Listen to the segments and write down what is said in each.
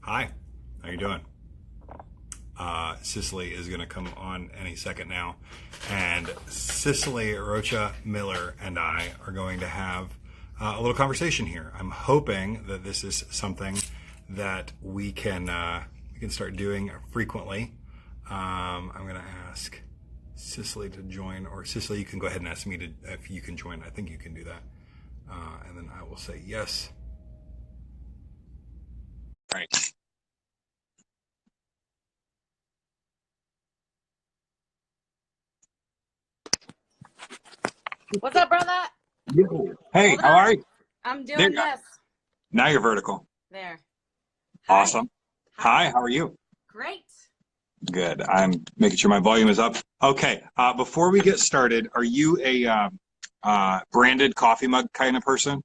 Hi, how you doing? Cicely is going to come on any second now, and Cicely Rocha-Miller and I are going to have a little conversation here. I'm hoping that this is something that we can start doing frequently. I'm going to ask Cicely to join, or Cicely, you can go ahead and ask me to if you can join. I think you can do that, and then I will say yes. All right. What's up, brother? Yo. Hey, Hold how on. are you? I'm There doing you go. this. Now you're vertical. There. Hi. Awesome. Hi. Hi, how are you? Great. Good. I'm making sure my volume is up. Okay. Before we get started, are you a branded coffee mug kind of person?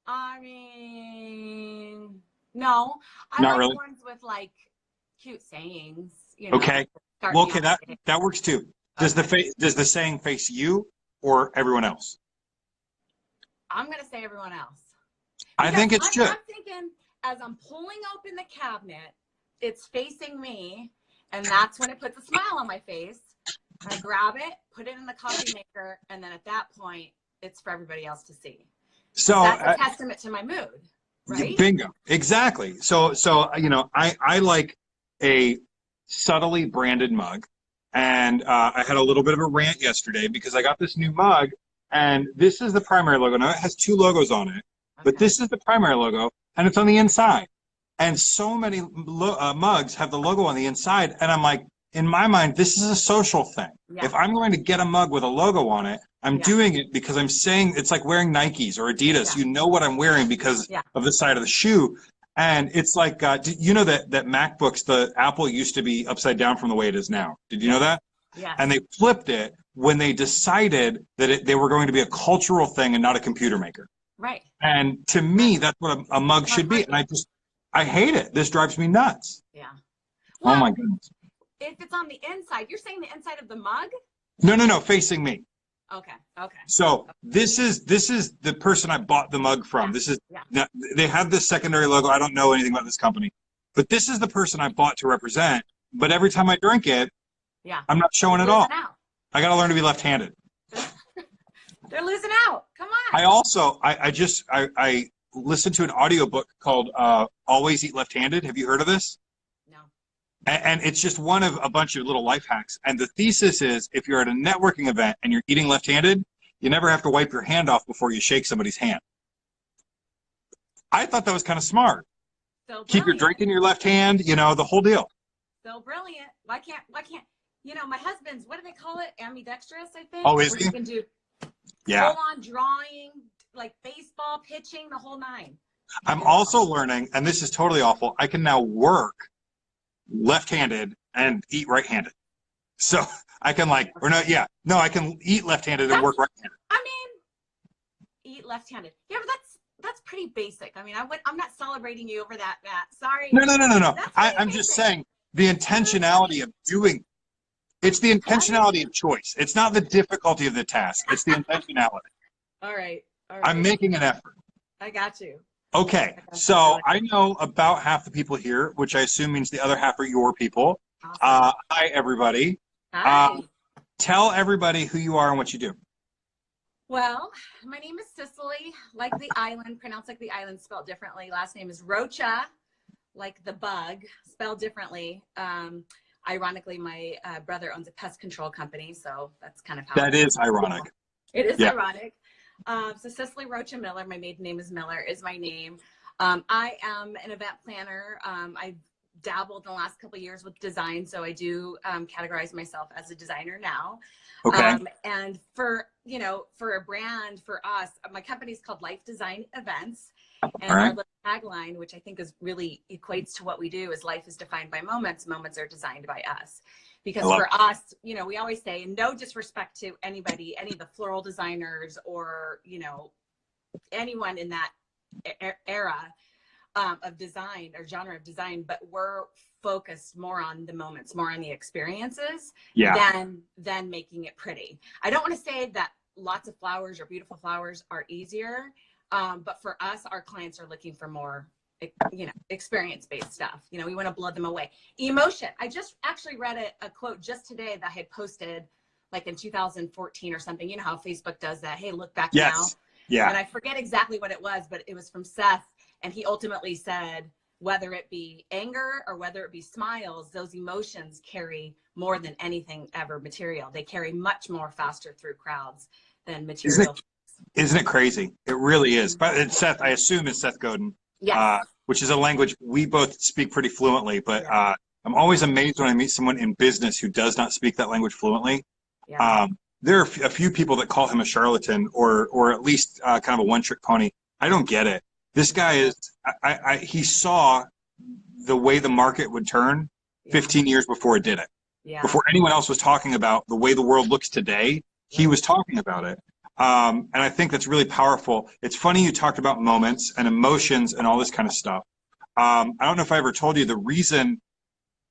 I mean, no. I Not like really. ones with like cute sayings, Okay. start Well, me okay, off. that works too. Okay. Does the saying face you or everyone else? I'm gonna say everyone else. I Because think it I'm should. thinking as I'm pulling open the cabinet, it's facing me, and that's when it puts a smile on my face. I grab it, put it in the coffee maker, and then at that point, it's for everybody else to see. Because So that's a testament to my mood, right? bingo. Exactly. I like a subtly branded mug. And I had a little bit of a rant yesterday because I got this new mug, and this is the primary logo. Now it has two logos on it, but Okay. this is the primary logo, and it's on the inside. And so many mugs have the logo on the inside, and I'm like, in my mind, this is a social thing. Yeah. If I'm going to get a mug with a logo on it, I'm Yeah. doing it because I'm saying it's like wearing Nikes or Adidas. Yeah. You know what I'm wearing because Yeah. of the side of the shoe. And it's like, you know that MacBooks, the Apple used to be upside down from the way it is now. Did you know Yes. that? Yes. And they flipped it when they decided that they were going to be a cultural thing and not a computer maker. Right. And to me, that's what a mug Smart should be. And marketing. I hate it. This drives me nuts. Yeah. Oh my Well, goodness. if it's on the inside, you're saying the inside of the mug? No, facing me. Okay. Okay. So this is the person I bought the mug from. Yeah. This is Yeah. they have this secondary logo. I don't know anything about this company, but this is the person I bought to represent. But every time I drink it, Yeah. I'm not They're showing it losing all. out. I got to learn to be left-handed. They're losing out. Come I on. also I listened to an audiobook called Always Eat Left-Handed. Have you heard of this? No. And it's just one of a bunch of little life hacks. And the thesis is if you're at a networking event and you're eating left-handed, you never have to wipe your hand off before you shake somebody's hand. I thought that was kind of smart. So Keep your brilliant. drink in your left hand, the whole deal. So brilliant. Why can't my husband's, what do they call it? Ambidextrous, I think. Oh, is Where he? you can do Yeah. full on drawing, like baseball, pitching, the whole nine. I'm also learning, and this is totally awful, I can now work left-handed and eat right-handed. So I can I can eat left-handed and That's, work right-handed. I mean, eat left-handed. Yeah, but that's pretty basic. I mean, I'm not celebrating you over that, Matt. Sorry. No. That's pretty I'm just basic. saying the intentionality of doing it's the intentionality of choice. It's not the difficulty of the task. It's the intentionality. All right. I'm making an effort. I got you. Okay, so I know about half the people here, which I assume means the other half are your people. Awesome. Hi, everybody. Hi. Tell everybody who you are and what you do. Well, my name is Cicely, like the island, pronounced like the island, spelled differently. Last name is Rocha, like the bug, spelled differently. Ironically, my brother owns a pest control company, so that's kind of how That is ironic. it is Yeah. ironic. So Cicely Rocha-Miller, my maiden name is Miller, is my name. I am an event planner. I've dabbled in the last couple of years with design, so I do categorize myself as a designer now. Okay. And for a brand, for us, my company is called Life Design Events. And our little tagline, which I think is really equates to what we do, is life is defined by moments. Moments are designed by us. Because for us, we always say, no disrespect to anybody, any of the floral designers or, anyone in that era of design or genre of design, but we're focused more on the moments, more on the experiences than making it pretty. I don't want to say that lots of flowers or beautiful flowers are easier. But for us, our clients are looking for more you know, experience-based stuff. You know, we want to blow them away. Emotion. I just actually read a quote just today that I had posted like in 2014 or something. You know how Facebook does that. Hey, look back now. Yeah. And I forget exactly what it was, but it was from Seth. And he ultimately said, whether it be anger or whether it be smiles, those emotions carry more than anything ever material. They carry much more faster through crowds than material. Isn't it crazy? It really is. But it's Seth, I assume it's Seth Godin, Yes. which is a language we both speak pretty fluently. But Yeah. I'm always amazed when I meet someone in business who does not speak that language fluently. Yeah. There are a few people that call him a charlatan or at least kind of a one-trick pony. I don't get it. This guy is, he saw the way the market would turn 15 years before it did it. Yeah. Before anyone else was talking about the way the world looks today, he was talking about it. And I think that's really powerful. It's funny you talked about moments and emotions and all this kind of stuff. I don't know if I ever told you the reason,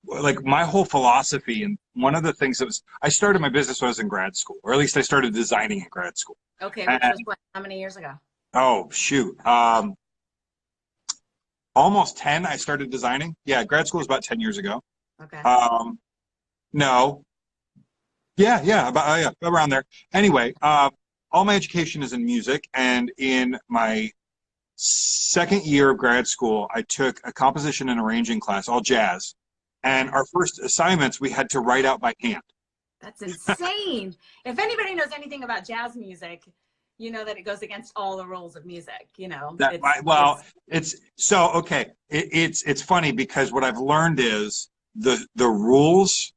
like my whole philosophy, and one of the things that was, I started my business when I was in grad school, or at least I started designing in grad school. Okay, which was what, how many years ago? Oh, shoot. Almost 10, I started designing. Yeah, grad school was about 10 years ago. Okay. No. Yeah, about around there. Anyway, all my education is in music, and in my second year of grad school, I took a composition and arranging class, all jazz. And our first assignments, we had to write out by hand. That's insane. If anybody knows anything about jazz music, you know that it goes against all the rules of music, you know. It's funny because what I've learned is the rules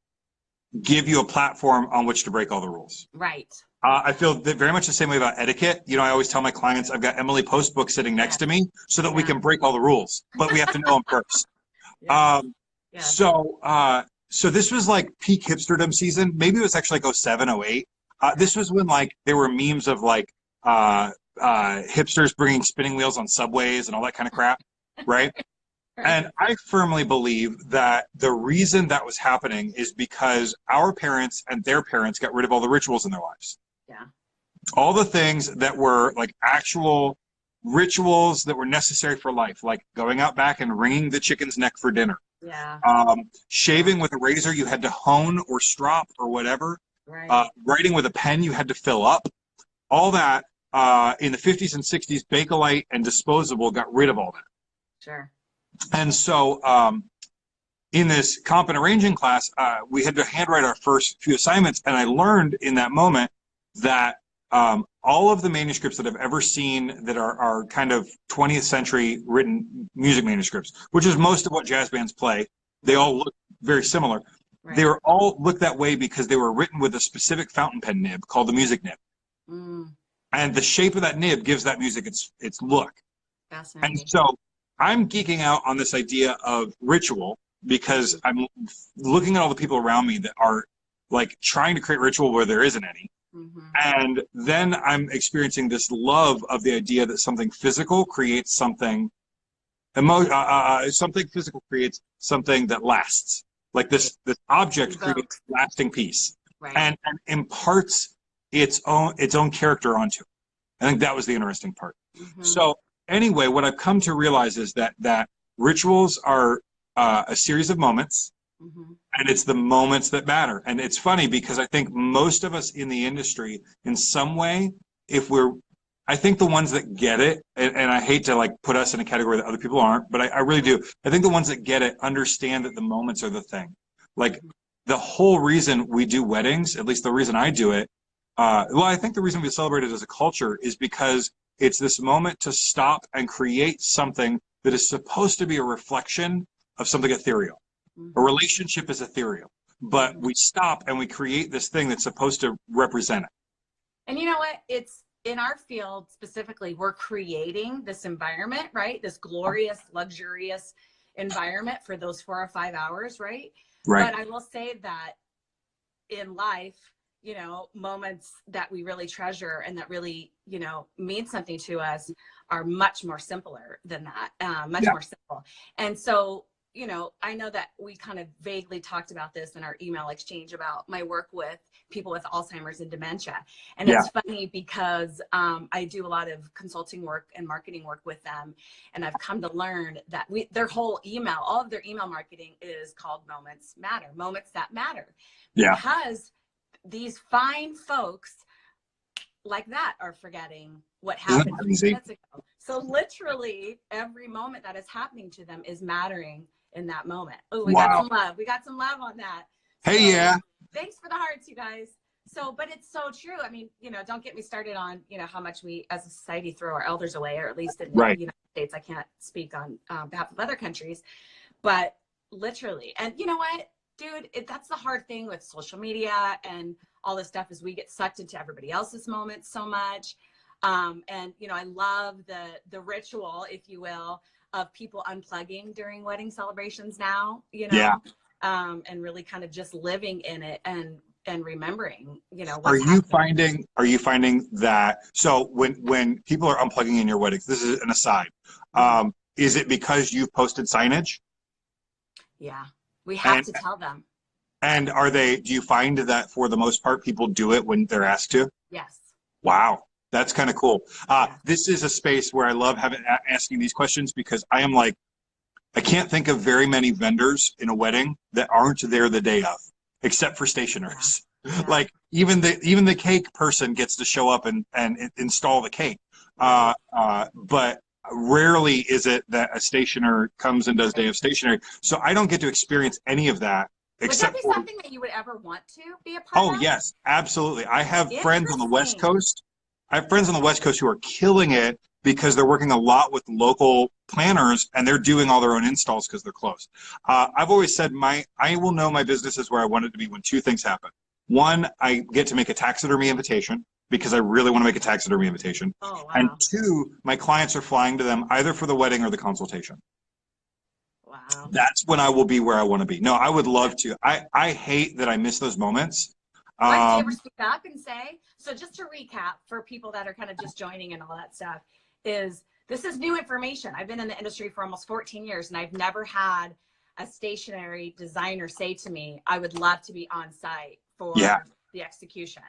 give you a platform on which to break all the rules. Right. I feel very much the same way about etiquette. You know, I always tell my clients I've got Emily Post's book sitting next to me so that we can break all the rules, but we have to know them first. So this was like peak hipsterdom season. Maybe it was actually like 07, 08. This was when like there were memes of like hipsters bringing spinning wheels on subways and all that kind of crap, right? And I firmly believe that the reason that was happening is because our parents and their parents got rid of all the rituals in their lives. Yeah. All the things that were like actual rituals that were necessary for life, like going out back and wringing the chicken's neck for dinner. Yeah. Shaving with a razor you had to hone or strop or whatever. Right. Writing with a pen you had to fill up. All that in the 50s and 60s, Bakelite and disposable got rid of all that. Sure. And so in this comp and arranging class, we had to handwrite our first few assignments. And I learned in that moment that all of the manuscripts that I've ever seen that are kind of 20th century written music manuscripts, which is most of what jazz bands play, they all look very similar. Right. They were all looked that way because they were written with a specific fountain pen nib called the music nib. And the shape of that nib gives that music its look. Fascinating. And so I'm geeking out on this idea of ritual because I'm looking at all the people around me that are like trying to create ritual where there isn't any. And then I'm experiencing this love of the idea that something physical creates something, something physical creates something that lasts. Like this object creates lasting peace, and imparts its own character onto it. I think that was the interesting part. So anyway, what I've come to realize is that rituals are a series of moments. And it's the moments that matter. And it's funny because I think most of us in the industry, in some way, I think the ones that get it, and I hate to like put us in a category that other people aren't, but I really do. I think the ones that get it understand that the moments are the thing. Like the whole reason we do weddings, at least the reason I do it, I think the reason we celebrate it as a culture is because it's this moment to stop and create something that is supposed to be a reflection of something ethereal. A relationship is ethereal, but we stop and we create this thing that's supposed to represent it. And you know what? It's in our field specifically, we're creating this environment, right? This glorious, luxurious environment for those 4 or 5 hours, right? Right. But I will say that in life, you know, moments that we really treasure and that really, you know, mean something to us are much more simpler than that, much more simple. And so you know, I know that we kind of vaguely talked about this in our email exchange about my work with people with Alzheimer's and dementia. And Yeah. it's funny because I do a lot of consulting work and marketing work with them. And I've come to learn that their whole email, all of their email marketing is called Moments Matter, moments that matter. Yeah. Because these fine folks like that are forgetting what happened 2 minutes ago. So literally every moment that is happening to them is mattering in that moment. Oh, we got some love. We got some love on that. Hey, so, yeah. Thanks for the hearts, you guys. So, but it's so true. I mean, you know, don't get me started on, you know, how much we as a society throw our elders away, or at least in the United States. I can't speak on behalf of other countries, but literally. And you know what, dude, that's the hard thing with social media and all this stuff, is we get sucked into everybody else's moments so much. And, you know, I love the ritual, if you will, of people unplugging during wedding celebrations now, you know, and really kind of just living in it and remembering, you know, what's happening. Are you finding that, so when people are unplugging in your weddings, this is an aside, is it because you've posted signage? Yeah, we have to tell them. And do you find that for the most part, people do it when they're asked to? Yes. Wow. That's kind of cool. This is a space where I love asking these questions, because I am like, I can't think of very many vendors in a wedding that aren't there the day of, except for stationers. Yeah. Like even the cake person gets to show up and install the cake. But rarely is it that a stationer comes and does day of stationery. So I don't get to experience any of that. Would that be something that you would ever want to be a part of? Oh, yes, absolutely. I have friends on the West Coast. I have friends on the West Coast who are killing it because they're working a lot with local planners and they're doing all their own installs because they're close. I've always said I will know my business is where I want it to be when two things happen. One, I get to make a taxidermy invitation because I really want to make a taxidermy invitation. Oh, wow. And two, my clients are flying to them either for the wedding or the consultation. Wow. That's when I will be where I want to be. No, I would love to. I hate that I miss those moments. Why did you ever speak up and say? So just to recap for people that are kind of just joining and all that stuff, this is new information. I've been in the industry for almost 14 years and I've never had a stationery designer say to me, I would love to be on site for the execution.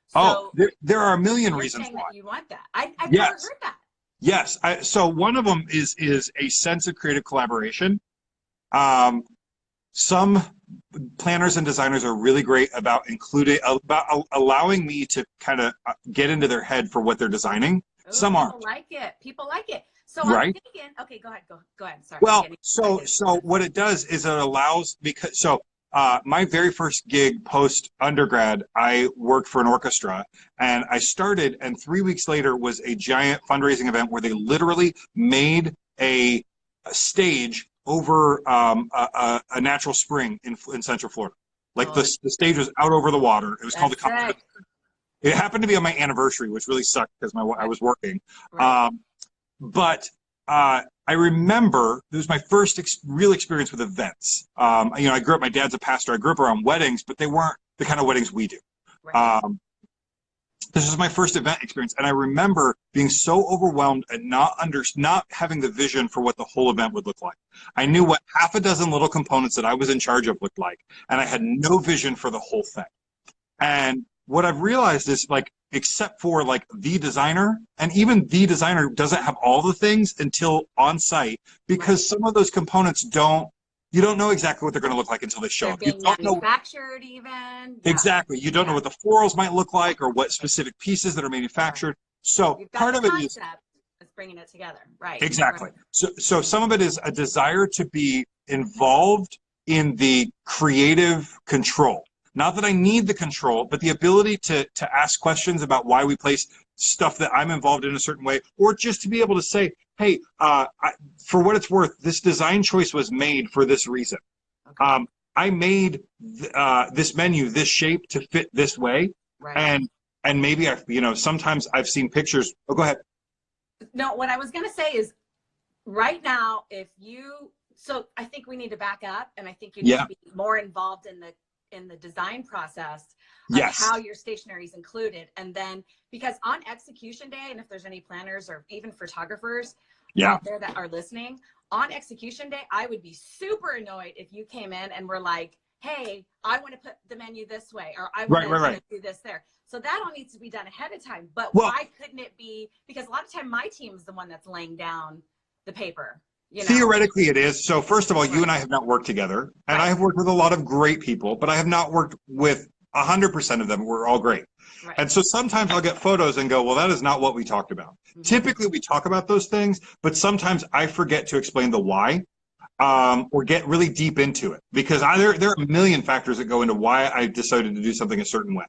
So there are a million reasons why. That you want that. I've never heard that. Yes. So one of them is a sense of creative collaboration. Some planners and designers are really great about allowing me to kind of get into their head for what they're designing. Ooh, some aren't. People like it. So I'm thinking, okay, go ahead. Sorry. Well, so what it does is it allows, my very first gig post undergrad, I worked for an orchestra and I started, and 3 weeks later was a giant fundraising event where they literally made a stage over a natural spring in Central Florida. Like the stage was out over the water. It was called the Company. It happened to be on my anniversary, which really sucked because I was working. Right. But I remember it was my first real experience with events. You know, I grew up, my dad's a pastor. I grew up around weddings, but they weren't the kind of weddings we do. Right. This was my first event experience, and I remember being so overwhelmed and not having the vision for what the whole event would look like. I knew what half a dozen little components that I was in charge of looked like, and I had no vision for the whole thing. And what I've realized is, like, except for like the designer, and even the designer doesn't have all the things until on site, because some of those components you don't know exactly what they're going to look like until they show up. You don't manufactured know, even. Exactly. You don't know what the florals might look like or what specific pieces that are manufactured. So part of it is bringing it together. Right. Exactly. So some of it is a desire to be involved in the creative control. Not that I need the control, but the ability to ask questions about why we place stuff that I'm involved in a certain way, or just to be able to say, hey, for what it's worth, this design choice was made for this reason. Okay. I made this menu, this shape to fit this way. Right. And maybe sometimes I've seen pictures. Oh, go ahead. No, what I was going to say is right now, so I think we need to back up, and I think you need to be more involved in the design process of how your stationery is included. And then, because on execution day, and if there's any planners or even photographers, Yeah. out there that are listening, on execution day, I would be super annoyed if you came in and were like, hey, I want to put the menu this way, or I want to do this there. So that all needs to be done ahead of time. But why couldn't it be? Because a lot of time my team is the one that's laying down the paper. You know? Theoretically, it is. So first of all, you and I have not worked together, and I have worked with a lot of great people, but I have not worked with 100% of them. We're all great. Right. And so sometimes I'll get photos and go, well, that is not what we talked about. Mm-hmm. Typically, we talk about those things, but sometimes I forget to explain the why. Or get really deep into it, because there are a million factors that go into why I decided to do something a certain way.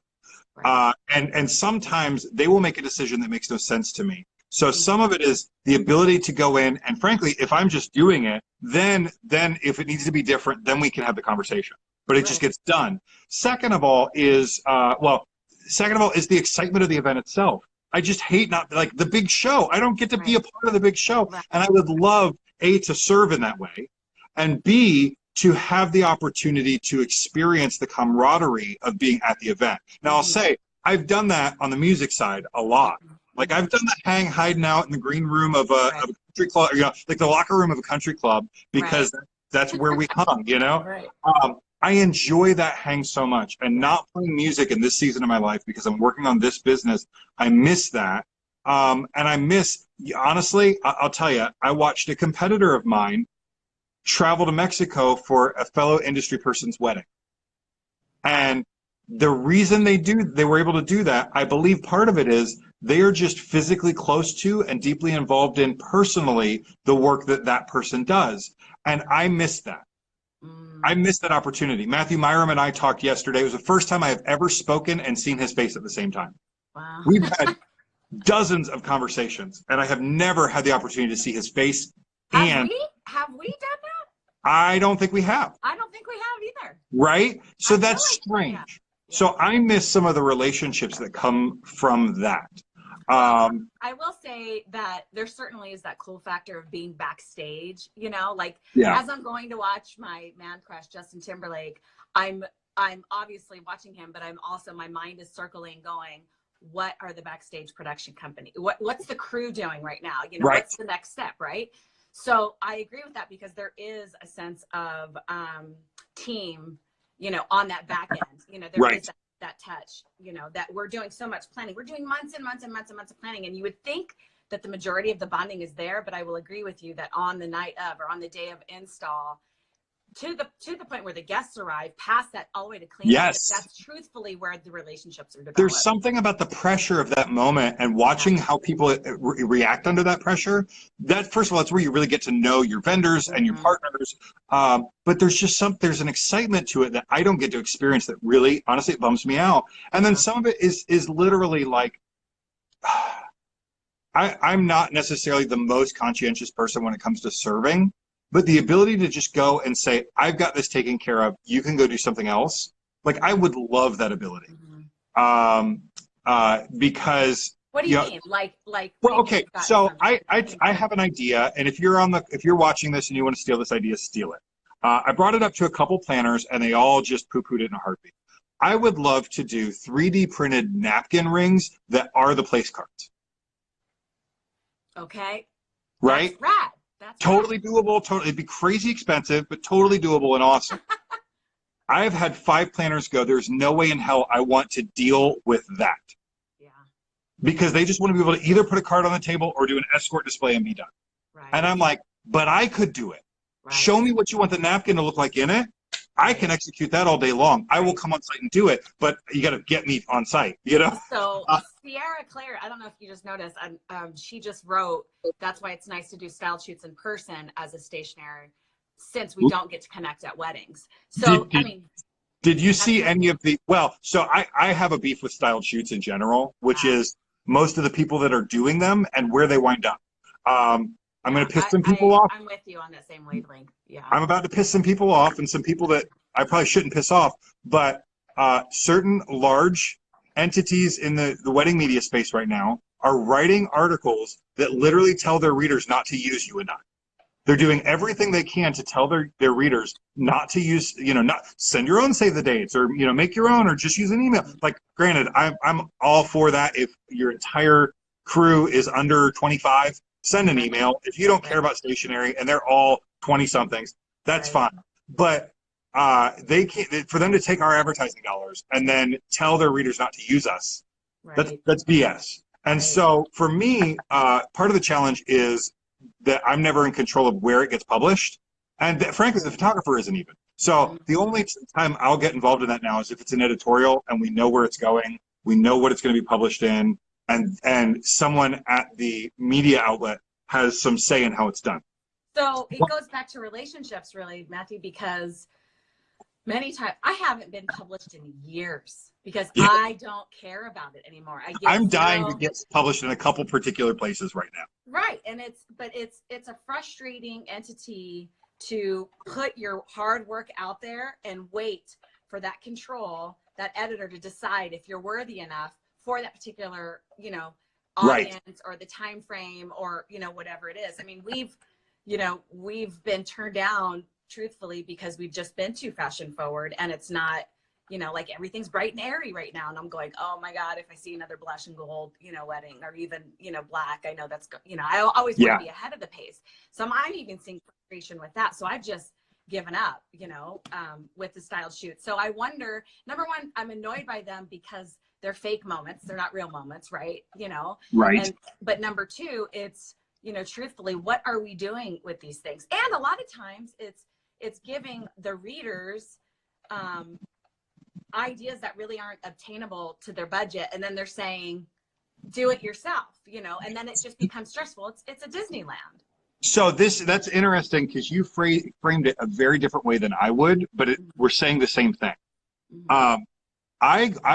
Right. And sometimes they will make a decision that makes no sense to me. So some of it is the ability to go in, and frankly, if I'm just doing it, then if it needs to be different, then we can have the conversation. But it just gets done. Second of all is the excitement of the event itself. I just hate not like the big show. I don't get to be a part of the big show, and I would love to serve in that way, and B, to have the opportunity to experience the camaraderie of being at the event. Now, I'll say, I've done that on the music side a lot. Like, I've done that hiding out in the green room of a country club, like the locker room of a country club, because that's where we hung, I enjoy that hang so much. And not playing music in this season of my life because I'm working on this business, I miss that. And I miss, honestly, I'll tell you, I watched a competitor of mine travel to Mexico for a fellow industry person's wedding. And the reason they were able to do that, I believe part of it is they are just physically close to and deeply involved in personally the work that person does. And I miss that. I missed that opportunity. Matthew Myram and I talked yesterday. It was the first time I have ever spoken and seen his face at the same time. Wow. We've had dozens of conversations, and I have never had the opportunity to see his face. Have we done that? I don't think we have. I don't think we have either. Right? So that's strange. Yeah. So I miss some of the relationships that come from that. I will say that there certainly is that cool factor of being backstage, as I'm going to watch my man crush, Justin Timberlake, I'm obviously watching him, but I'm also, my mind is circling going, what are the backstage production company? What's the crew doing right now? What's the next step, right? So I agree with that, because there is a sense of team, on that back end, there is that touch, that we're doing so much planning. We're doing months and months and months and months of planning. And you would think that the majority of the bonding is there, but I will agree with you that on the night of, or on the day of install, to the point where the guests arrive, past that all the way to cleanup, that's truthfully where the relationships are developed. There's something about the pressure of that moment and watching how people react under that pressure. That, first of all, that's where you really get to know your vendors and your partners. But there's an excitement to it that I don't get to experience that really, honestly, it bums me out. And then some of it is literally like, I'm not necessarily the most conscientious person when it comes to serving. But the ability to just go and say, I've got this taken care of, you can go do something else. Like, I would love that ability. Because. What do you mean? Well, okay. So I have an idea, and if you're watching this and you want to steal this idea, steal it. I brought it up to a couple planners, and they all just poo-pooed it in a heartbeat. I would love to do 3D printed napkin rings that are the place cards. Okay. Right? That's rad. That's totally doable. It'd be crazy expensive, but totally doable and awesome. I have had 5 planners go, there's no way in hell I want to deal with that. Yeah. Because they just want to be able to either put a card on the table or do an escort display and be done. Right. And I'm like, but I could do it. Right. Show me what you want the napkin to look like in it. I can execute that all day long. I will come on site and do it, but you got to get me on site, So Sierra Claire, I don't know if you just noticed, she just wrote, that's why it's nice to do style shoots in person as a stationary, since we don't get to connect at weddings. So, did you see any of the, so I have a beef with styled shoots in general, which is most of the people that are doing them and where they wind up. I'm going to piss some people off. I'm with you on that same wavelength. Yeah. I'm about to piss some people off, and some people that I probably shouldn't piss off, but certain large entities in the wedding media space right now are writing articles that literally tell their readers not to use you and I. They're doing everything they can to tell their readers not to use, not send your own save the dates, or, make your own, or just use an email. Like, granted, I'm all for that if your entire crew is under 25. send an email. If you don't care about stationery and they're all 20 somethings, that's fine. But they can't, for them to take our advertising dollars and then tell their readers not to use us, that's BS. And so for me, part of the challenge is that I'm never in control of where it gets published. And frankly, the photographer isn't even. So the only time I'll get involved in that now is if it's an editorial and we know where it's going, we know what it's going to be published in, and someone at the media outlet has some say in how it's done. So it goes back to relationships, really, Matthew, because many times I haven't been published in years because I don't care about it anymore. I'm dying to get published in a couple particular places right now. Right, and it's a frustrating entity to put your hard work out there and wait for that control, that editor to decide if you're worthy enough for that particular, audience or the time frame or, whatever it is. I mean, we've been turned down truthfully because we've just been too fashion forward, and it's not, like everything's bright and airy right now. And I'm going, oh my God, if I see another blush and gold, wedding, or even, black, I know that's, I always want to be ahead of the pace. So I'm even seeing frustration with that. So I've just given up, with the styled shoot. So I wonder, number one, I'm annoyed by them because they're fake moments. They're not real moments, right? Right. But number two, it's, truthfully, what are we doing with these things? And a lot of times it's giving the readers ideas that really aren't obtainable to their budget, and then they're saying do it yourself, and then it just becomes stressful. It's a Disneyland. So that's interesting because you framed it a very different way than I would, but we're saying the same thing. I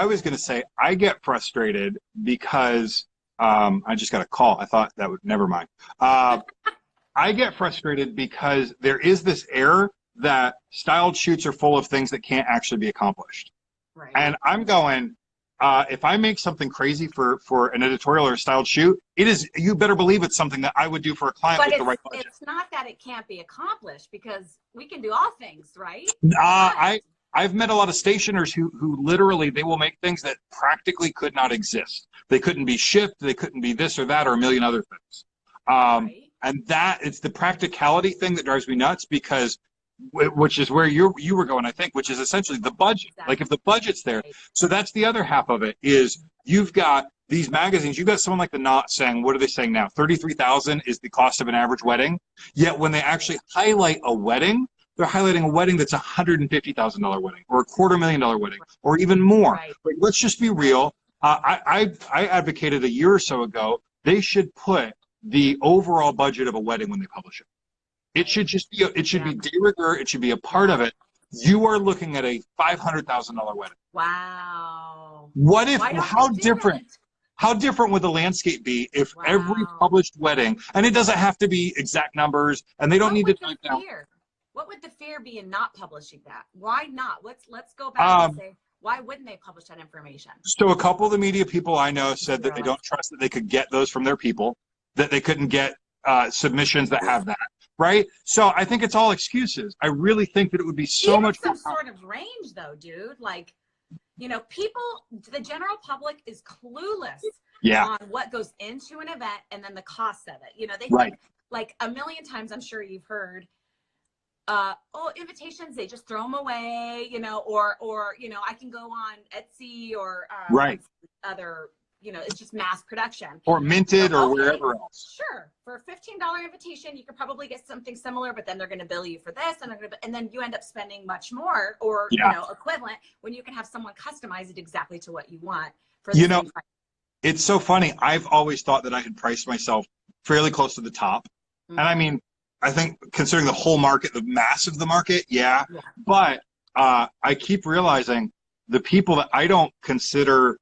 was going to say I get frustrated because I just got a call. I thought that would, never mind. I get frustrated because there is this air that styled shoots are full of things that can't actually be accomplished. Right. And I'm going, if I make something crazy for an editorial or a styled shoot, you better believe it's something that I would do for a client with the right budget. It's not that it can't be accomplished, because we can do all things, right? I've met a lot of stationers who literally, they will make things that practically could not exist. They couldn't be shipped, they couldn't be this or that or a million other things. And it's the practicality thing that drives me nuts, because which is where you were going, I think, which is essentially the budget. Exactly. Like if the budget's there. Right. So that's the other half of it, is you've got these magazines, you've got someone like the Knot saying, what are they saying now? $33,000 is the cost of an average wedding. Yet when they actually highlight a wedding, they're highlighting a wedding that's $150,000 wedding, or $250,000 wedding, or even more. Right. Like, let's just be real. I advocated a year or so ago, they should put the overall budget of a wedding when they publish it. It should just be, it should be de rigueur. It should be a part of it. You are looking at a $500,000 wedding. Wow. What if, how different would the landscape be if every published wedding, and it doesn't have to be exact numbers, and they don't need to type down. What would the fear be in not publishing that? Why not? Let's go back and say, why wouldn't they publish that information? So a couple of the media people I know said that they don't trust that they could get those from their people, that they couldn't get submissions that have that, right? So I think it's all excuses. I really think that it would be so much some sort of range, though, dude. Like, people, the general public is clueless on what goes into an event and then the cost of it. They think, like a million times, I'm sure you've heard, invitations, they just throw them away, or I can go on Etsy or other, it's just mass production. Or Minted or wherever else. Sure. For a $15 invitation, you could probably get something similar, but then they're going to bill you for this, and then you end up spending much more, or equivalent, when you can have someone customize it exactly to what you want for the same price. It's so funny. I've always thought that I had priced myself fairly close to the top. Mm-hmm. And I mean, I think considering the whole market, the mass of the market, but I keep realizing the people that I don't consider,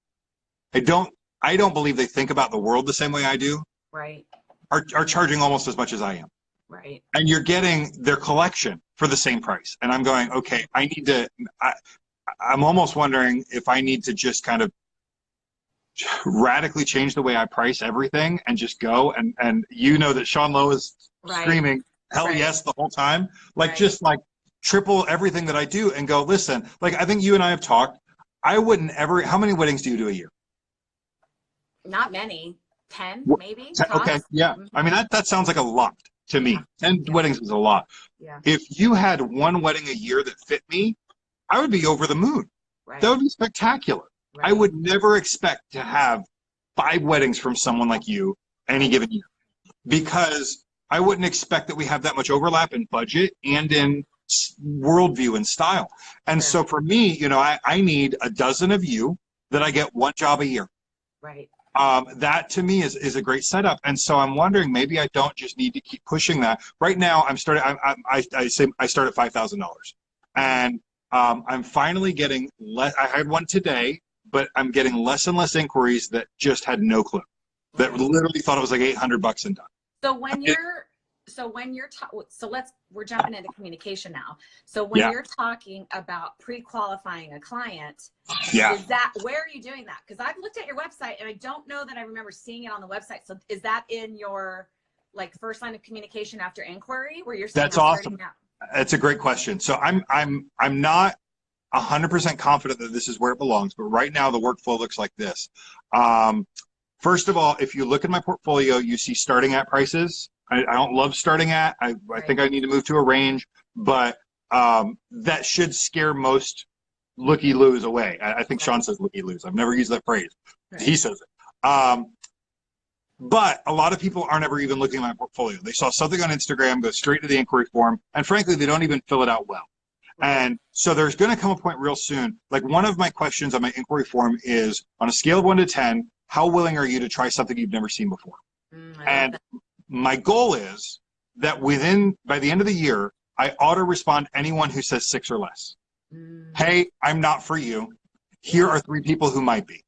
I don't believe they think about the world the same way I do. Right. Are charging almost as much as I am. Right. And you're getting their collection for the same price. And I'm going, okay, I'm almost wondering if I need to just kind of radically change the way I price everything and just go. And that Sean Lowe is screaming, hell yes, the whole time. Like, just like triple everything that I do and go, listen, like, I think you and I have talked. I wouldn't ever, how many weddings do you do a year? Not many. 10 maybe. Okay, Tops. yeah. I mean, that sounds like a lot to me. 10 weddings is a lot. Yeah. If you had one wedding a year that fit me, I would be over the moon. Right. That would be spectacular. Right. I would never expect to have 5 weddings from someone like you any given year, because I wouldn't expect that we have that much overlap in budget and in worldview and style. And so for me, you know, I need a dozen of you that I get one job a year. Right. That to me is a great setup. And so I'm wondering, maybe I don't just need to keep pushing that. Right now, I start at $5,000, and I'm finally getting less. I had one today, but I'm getting less and less inquiries that just had no clue, that literally thought it was like $800 and done. So we're jumping into communication now. So when you're talking about pre-qualifying a client, where are you doing that? Because I've looked at your website and I don't know that I remember seeing it on the website. So is that in your like first line of communication after inquiry, where you're saying that's awesome? That's a great question. So I'm not 100% confident that this is where it belongs, but right now the workflow looks like this. First of all, if you look at my portfolio, you see starting at prices. I don't love starting at. I think I need to move to a range, but that should scare most looky-loos away. I think Sean says looky-loos. I've never used that phrase. He says it. But a lot of people aren't ever even looking at my portfolio. They saw something on Instagram, go straight to the inquiry form, and frankly, they don't even fill it out well. And so there's going to come a point real soon. Like, one of my questions on my inquiry form is, on a scale of 1 to 10, how willing are you to try something you've never seen before? And my goal is that by the end of the year, I auto respond anyone who says 6 or less. Hey, I'm not for you. Here are 3 people who might be.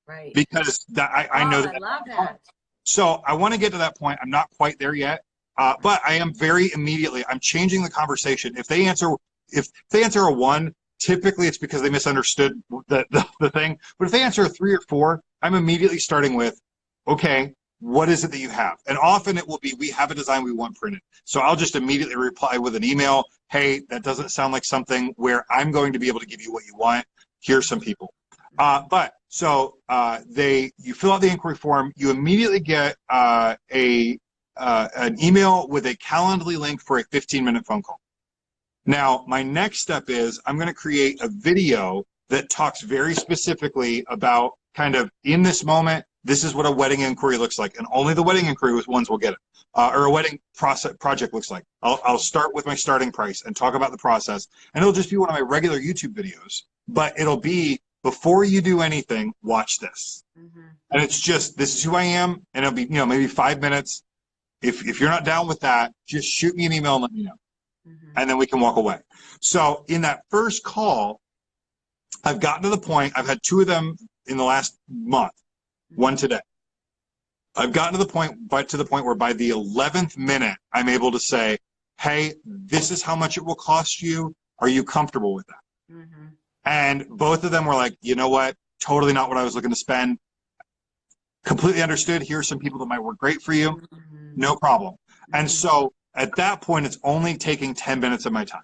Right. Because I know that. I love that. So I want to get to that point. I'm not quite there yet, but I am I'm changing the conversation. If they answer a 1, typically it's because they misunderstood the thing. But if they answer a 3 or 4, I'm immediately starting with, okay, what is it that you have? And often it will be, we have a design we want printed. So I'll just immediately reply with an email. Hey, that doesn't sound like something where I'm going to be able to give you what you want. Here's some people. You fill out the inquiry form. You immediately get an email with a Calendly link for a 15-minute phone call. Now, my next step is I'm going to create a video that talks very specifically about kind of, in this moment, this is what a wedding inquiry looks like, and only the wedding inquiry ones will get it, or a wedding project looks like. I'll start with my starting price and talk about the process, and it'll just be one of my regular YouTube videos, but it'll be, before you do anything, watch this. And it's just, this is who I am, and it'll be, maybe 5 minutes. If you're not down with that, just shoot me an email and let me know. And then we can walk away. So in that first call, I've gotten to the point, I've had 2 of them in the last month, 1 today. I've gotten to the point where by the 11th minute, I'm able to say, hey, this is how much it will cost you. Are you comfortable with that? And both of them were like, you know what? Totally not what I was looking to spend. Completely understood. Here are some people that might work great for you. No problem. And so at that point, it's only taking 10 minutes of my time.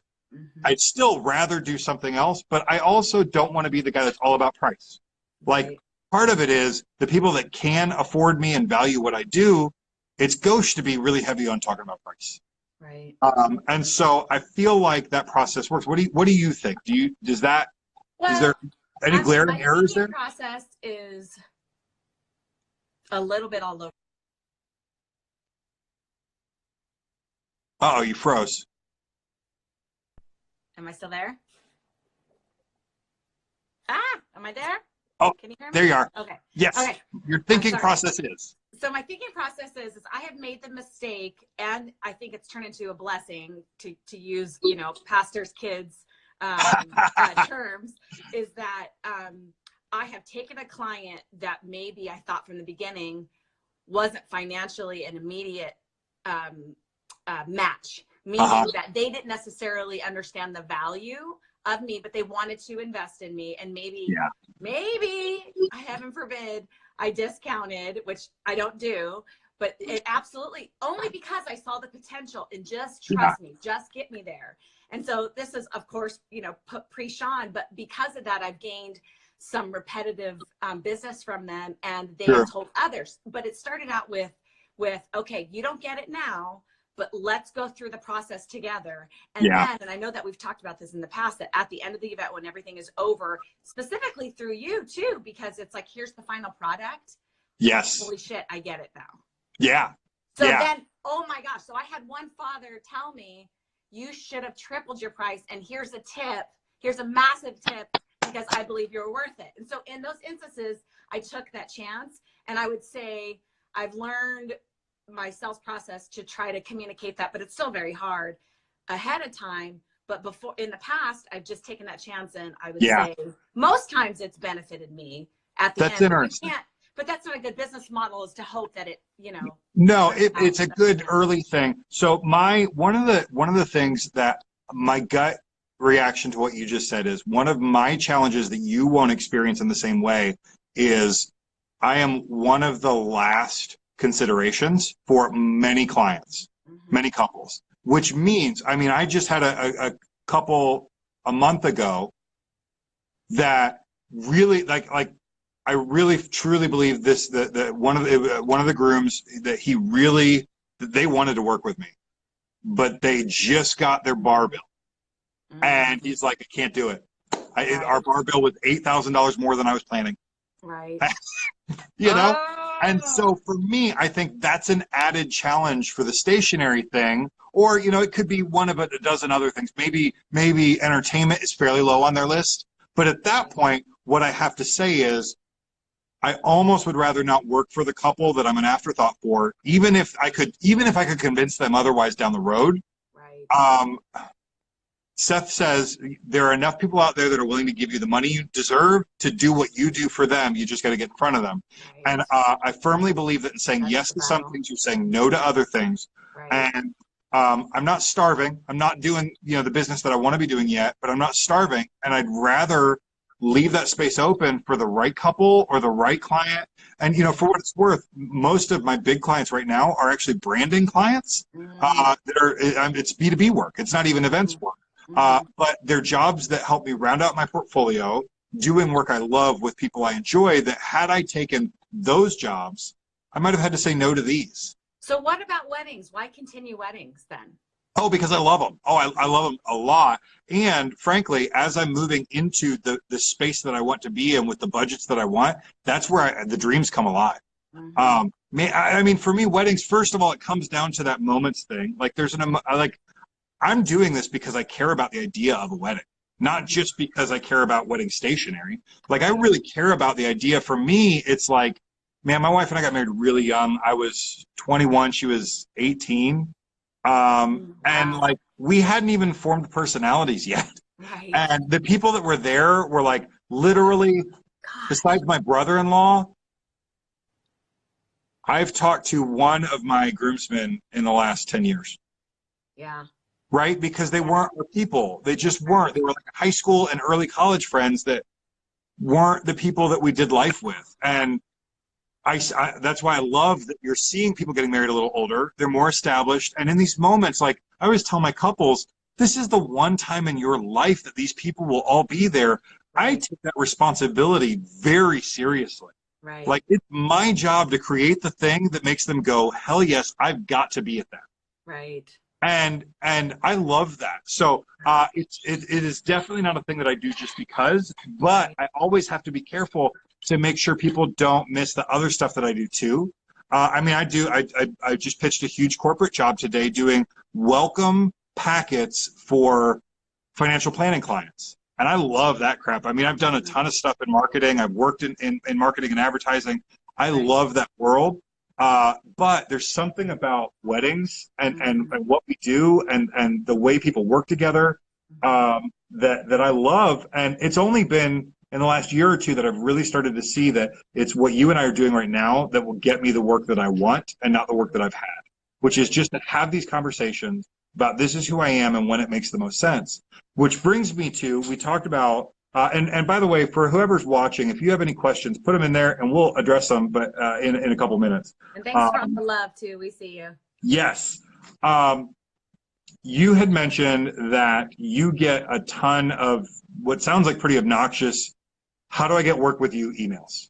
I'd still rather do something else, but I also don't want to be the guy that's all about price. Like, part of it is the people that can afford me and value what I do, it's gauche to be really heavy on talking about price. Right. And so I feel like that process works. What do you think? Is there any glaring errors there? My process is a little bit all over. Uh-oh, you froze. Am I still there? Am I there? Oh, can you hear me? There you are. Okay. Yes. Okay. Your thinking process is. So my thinking process is I have made the mistake, and I think it's turned into a blessing to use, pastors' kids terms, is that I have taken a client that maybe I thought from the beginning wasn't financially an immediate match, meaning that they didn't necessarily understand the value of me, but they wanted to invest in me, and maybe heaven forbid I discounted, which I don't do, but it absolutely, only because I saw the potential, and just trust me, just get me there. And so this is, of course, pre-Sean, but because of that, I've gained some repetitive business from them, and they Sure. have told others. But it started out with, okay, you don't get it now, but let's go through the process together. And Yeah. then, and I know that we've talked about this in the past, that at the end of the event, when everything is over, specifically through you too, because it's like, here's the final product. Yes. Holy shit, I get it now. Yeah. So yeah. then, oh my gosh. So I had one father tell me, you should have tripled your price. And here's a tip. Here's a massive tip, because I believe you're worth it. And so in those instances, I took that chance. And I would say I've learned my sales process to try to communicate that, but it's still very hard ahead of time. But before, in the past, I've just taken that chance, and I would say most times it's benefited me at the That's end. interesting. But that's not a good business model, is to hope that it, No, it's a good early thing. So one of the things that my gut reaction to what you just said is, one of my challenges that you won't experience in the same way is, I am one of the last considerations for many clients, many couples, which means, I mean, I just had a couple a month ago that really like I really truly believe this, that one of the grooms, that they wanted to work with me, but they just got their bar bill, and he's like, I can't do it. Our bar bill was $8,000 more than I was planning. Right. You know? And so for me, I think that's an added challenge for the stationary thing. Or, it could be one of a dozen other things. Maybe entertainment is fairly low on their list. But at that point, what I have to say is, I almost would rather not work for the couple that I'm an afterthought for, even if I could convince them otherwise down the road. Right. Seth says there are enough people out there that are willing to give you the money you deserve to do what you do for them. You just got to get in front of them. Right. And I firmly believe that in saying yes to some things, you're saying no to other things. Right. And I'm not starving. I'm not doing the business that I want to be doing yet, but I'm not starving. And I'd rather leave that space open for the right couple or the right client. And for what it's worth, most of my big clients right now are actually branding clients. It's B2B work. It's not even events work. But they're jobs that help me round out my portfolio, doing work I love with people I enjoy, that had I taken those jobs, I might have had to say no to these. So what about weddings? Why continue weddings then? Oh, because I love them. Oh, I love them a lot. And frankly, as I'm moving into the space that I want to be in with the budgets that I want, that's where the dreams come alive. I mean, for me, weddings, first of all, it comes down to that moments thing. Like I'm doing this because I care about the idea of a wedding, not just because I care about wedding stationery. Like, I really care about the idea. For me, it's like, man, my wife and I got married really young. I was 21, she was 18. And like, we hadn't even formed personalities yet. Right. And the people that were there were like, literally, besides my brother-in-law, I've talked to one of my groomsmen in the last 10 years. Yeah. Right? Because they weren't our people. They just weren't. They were like high school and early college friends that weren't the people that we did life with. And that's why I love that you're seeing people getting married a little older. They're more established. And in these moments, like I always tell my couples, this is the one time in your life that these people will all be there. I take that responsibility very seriously. Right. Like, it's my job to create the thing that makes them go, hell yes, I've got to be at that. Right. And I love that. So it is definitely not a thing that I do just because, but I always have to be careful to make sure people don't miss the other stuff that I do too. I mean, I just pitched a huge corporate job today doing welcome packets for financial planning clients. And I love that crap. I mean, I've done a ton of stuff in marketing. I've worked in marketing and advertising. I love that world. But there's something about weddings and what we do and the way people work together that I love. And it's only been in the last year or two that I've really started to see that it's what you and I are doing right now that will get me the work that I want and not the work that I've had, which is just to have these conversations about this is who I am and when it makes the most sense. Which brings me to, we talked about, and by the way, for whoever's watching, if you have any questions, put them in there and we'll address them, but in a couple minutes. And thanks for all the love too. We see you. Yes. You had mentioned that you get a ton of what sounds like pretty obnoxious how do I get work with you emails?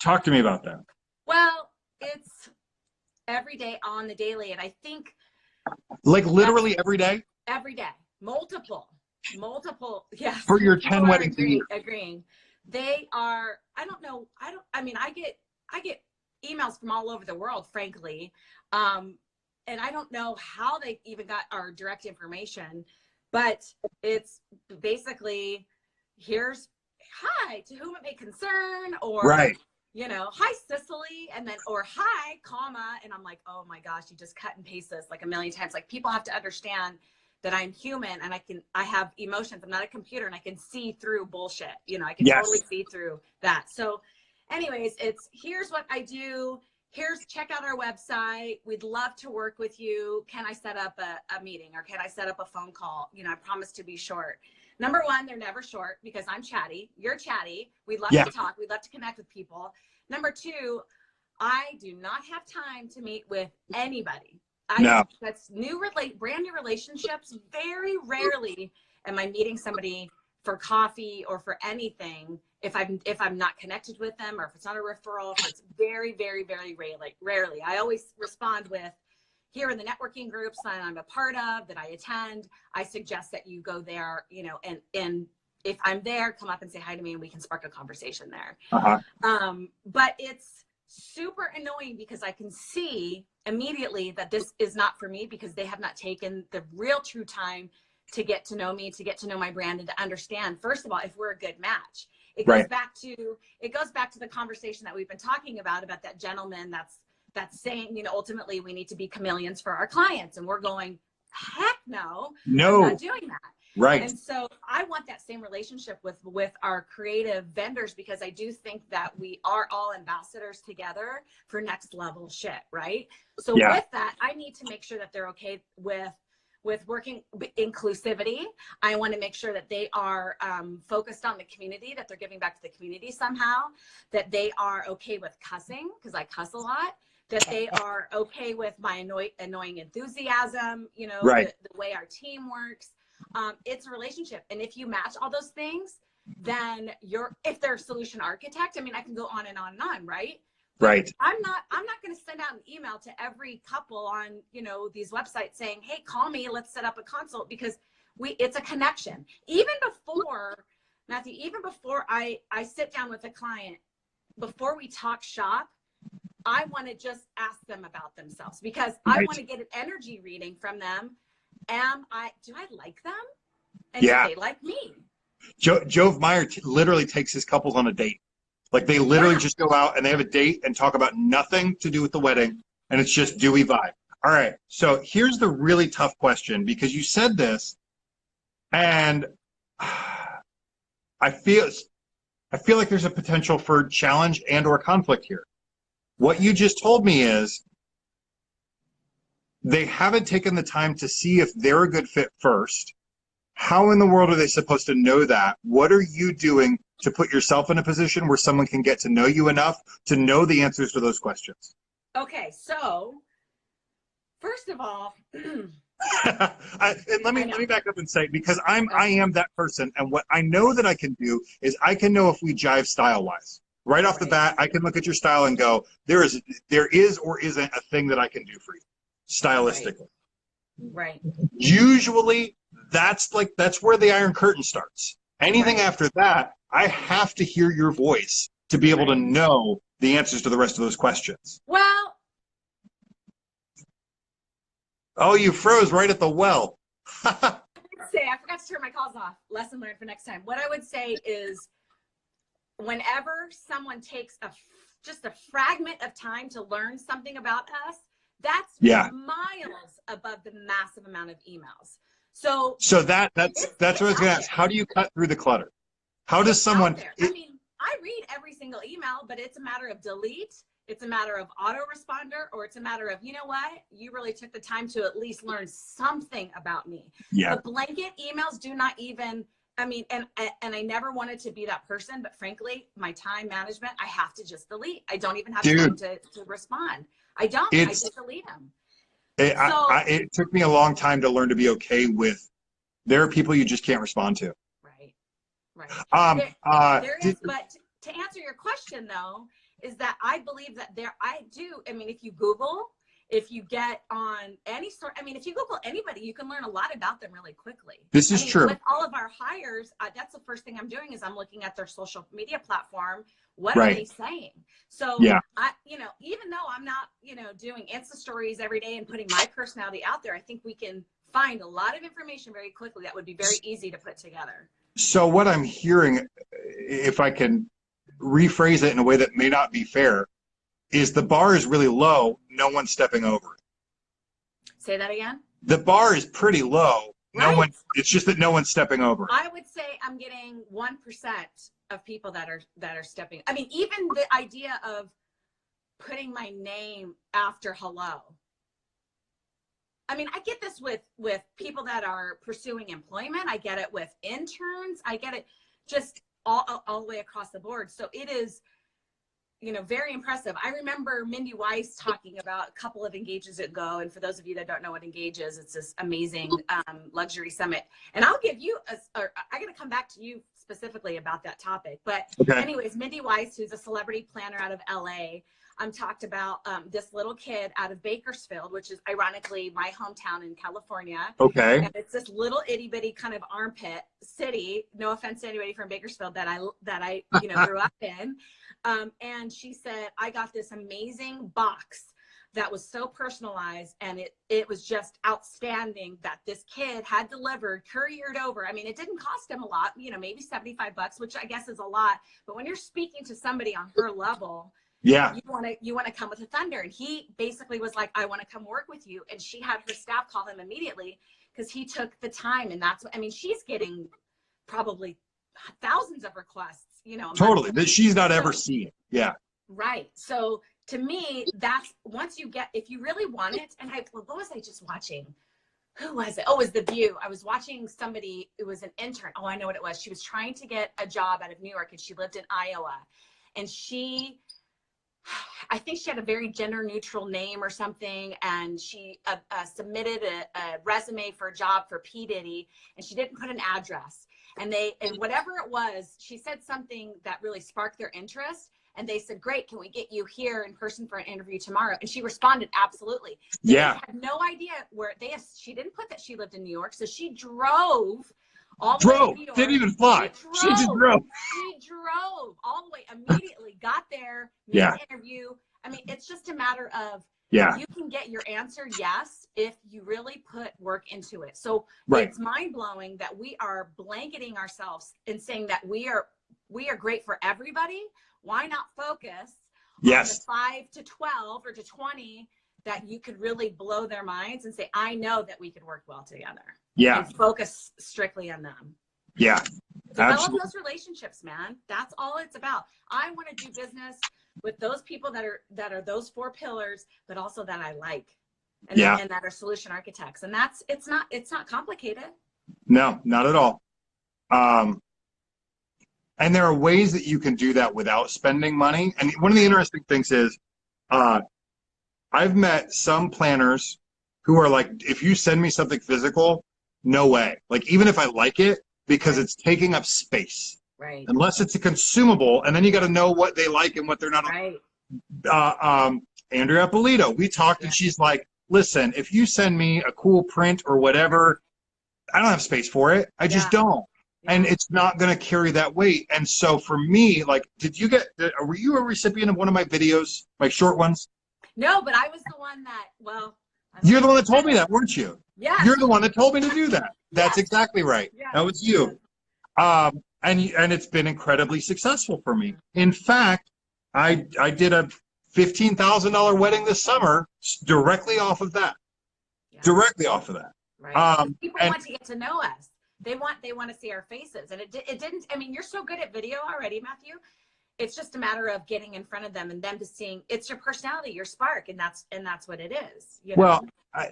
Talk to me about that. Well, it's every day on the daily. And I think like literally every day? Every day. Multiple. Yes. For your 10 weddings a year. Agreeing. They are, I mean, I get emails from all over the world, frankly. And I don't know how they even got our direct information, but it's basically, here's, hi, to whom it may concern, or, right. you know, hi, Cicely, and then, or hi, comma, and I'm like, oh my gosh, you just cut and paste this like a million times. Like, people have to understand that I'm human and I have emotions. I'm not a computer, and I can see through bullshit. You know, I can totally see through that. So anyways, it's, here's what I do. Check out our website. We'd love to work with you. Can I set up a meeting, or can I set up a phone call? You know, I promise to be short. Number one, they're never short because I'm chatty. You're chatty. We'd love to talk. We'd love to connect with people. Number two, I do not have time to meet with anybody. That's brand new relationships. Very rarely am I meeting somebody for coffee or for anything if I'm not connected with them, or if it's not a referral. If it's very, very, very rarely. I always respond with, here in the networking groups that I'm a part of, that I attend, I suggest that you go there, you know, and if I'm there, come up and say hi to me and we can spark a conversation there. But it's super annoying because I can see immediately that this is not for me, because they have not taken the real true time to get to know me, to get to know my brand, and to understand, first of all, if we're a good match. It goes back to the conversation that we've been talking about that gentleman that's saying, you know, ultimately we need to be chameleons for our clients. And we're going, heck no, I'm not doing that. Right. And so I want that same relationship with our creative vendors, because I do think that we are all ambassadors together for next level shit. Right. So with that, I need to make sure that they're okay with working inclusivity. I want to make sure that they are focused on the community, that they're giving back to the community somehow, that they are okay with cussing, because I cuss a lot, that they are okay with my annoying enthusiasm, you know, the way our team works. It's a relationship. And if you match all those things, then if they're a solution architect, I mean, I can go on and on and on, right? But I'm not going to send out an email to every couple on, you know, these websites saying, hey, call me, let's set up a consult, because it's a connection. Even before, Matthew, I sit down with a client, before we talk shop, I want to just ask them about themselves, because I want to get an energy reading from them. Do I like them? And do they like me? Jove Meyer literally takes his couples on a date. Like, they literally just go out and they have a date and talk about nothing to do with the wedding. And it's just, do we vibe? All right. So here's the really tough question, because you said this, and I feel like there's a potential for challenge and or conflict here. What you just told me is they haven't taken the time to see if they're a good fit first. How in the world are they supposed to know that? What are you doing to put yourself in a position where someone can get to know you enough to know the answers to those questions? Okay, so first of all, and let me back up and say, because I am that person, and what I know that I can do is I can know if we jive style wise. Right off the bat, I can look at your style and go, there is or isn't a thing that I can do for you stylistically. Right. Usually that's where the Iron Curtain starts. Anything after that, I have to hear your voice to be able to know the answers to the rest of those questions. Well, oh, you froze right at the well. I forgot to turn my calls off. Lesson learned for next time. What I would say is, whenever someone takes just a fragment of time to learn something about us, that's miles above the massive amount of emails. So that's what I was going to ask. How do you cut through the clutter? How does someone? I mean, I read every single email, but it's a matter of delete. It's a matter of autoresponder, or it's a matter of, you know what? You really took the time to at least learn something about me. Yeah. The blanket emails do not even. I mean, and I never wanted to be that person, but frankly, my time management, I have to just delete. I don't even have time to respond. I just delete them. It took me a long time to learn to be okay with, there are people you just can't respond to. Right. Right. Um, There is, but to answer your question though, is that I believe that I mean, if you Google, if you get on any sort, I mean, if you Google anybody, you can learn a lot about them really quickly. This is true. With all of our hires, that's the first thing I'm doing is I'm looking at their social media platform. What Right. are they saying? So Yeah. even though I'm not, doing Insta stories every day and putting my personality out there, I think we can find a lot of information very quickly that would be very easy to put together. So what I'm hearing, if I can rephrase it in a way that may not be fair, is the bar is really low. No one's stepping over it. Say that again. The bar is pretty low. Right. It's just that no one's stepping over it. I would say I'm getting 1% of people that are stepping. I mean, even the idea of putting my name after hello. I mean, I get this with people that are pursuing employment. I get it with interns. I get it just all the way across the board. So it is, very impressive. I remember Mindy Weiss talking about a couple of Engages ago. And for those of you that don't know what Engage is, it's this amazing luxury summit. And I'll give you, I got to come back to you specifically about that topic. But anyways, Mindy Weiss, who's a celebrity planner out of LA, talked about this little kid out of Bakersfield, which is ironically my hometown in California. Okay. And it's this little itty bitty kind of armpit city. No offense to anybody from Bakersfield that I grew up in. And she said, I got this amazing box that was so personalized, and it was just outstanding that this kid had delivered, couriered over. I mean, it didn't cost him a lot, maybe $75, which I guess is a lot. But when you're speaking to somebody on her level, yeah, you want to come with the thunder. And he basically was like, I want to come work with you. And she had her staff call him immediately because he took the time. And that's what, I mean, she's getting probably thousands of requests, totally, that she's not ever seen. Yeah. Right. So to me, that's once you get, if you really want it, and what was I just watching? Who was it? Oh, it was The View. I was watching somebody, it was an intern. Oh, I know what it was. She was trying to get a job out of New York and she lived in Iowa. And I think she had a very gender neutral name or something. And she submitted a resume for a job for P. Diddy, and she didn't put an address. And whatever it was, she said something that really sparked their interest. And they said, great, can we get you here in person for an interview tomorrow? And she responded, absolutely. They had no idea she didn't put that she lived in New York. So she drove all the way to New York. Didn't even fly. She just drove. She drove all the way, immediately got there, made the interview. I mean, it's just a matter of, you can get your answer yes if you really put work into it. So it's mind-blowing that we are blanketing ourselves and saying that we are great for everybody. Why not focus on the 5 to 12 or to 20 that you could really blow their minds and say, I know that we could work well together. Yeah. And focus strictly on them. Yeah. Develop those relationships, man. That's all it's about. I want to do business with those people that are those 4 pillars, but also that I like. And that are solution architects. And it's not complicated. No, not at all. And there are ways that you can do that without spending money. And one of the interesting things is, I've met some planners who are like, if you send me something physical, no way. Like, even if I like it, because it's taking up space. Right. Unless it's a consumable, and then you got to know what they like and what they're not. Right. Andrea Polito, we talked, and she's like, listen, if you send me a cool print or whatever, I don't have space for it. I just don't. And it's not going to carry that weight. And so for me, like, were you a recipient of one of my videos, my short ones? No, but I was the one that, you're the one that told me that, weren't you? Yeah. You're the one that told me to do that. That's exactly right. Yeah. That was you. And it's been incredibly successful for me. In fact, I did a $15,000 wedding this summer directly off of that. Yeah. Directly off of that. Right. People want to get to know us. They want to see our faces, and it didn't. I mean, you're so good at video already, Matthew. It's just a matter of getting in front of them and them to seeing it's your personality, your spark, and that's what it is. Well,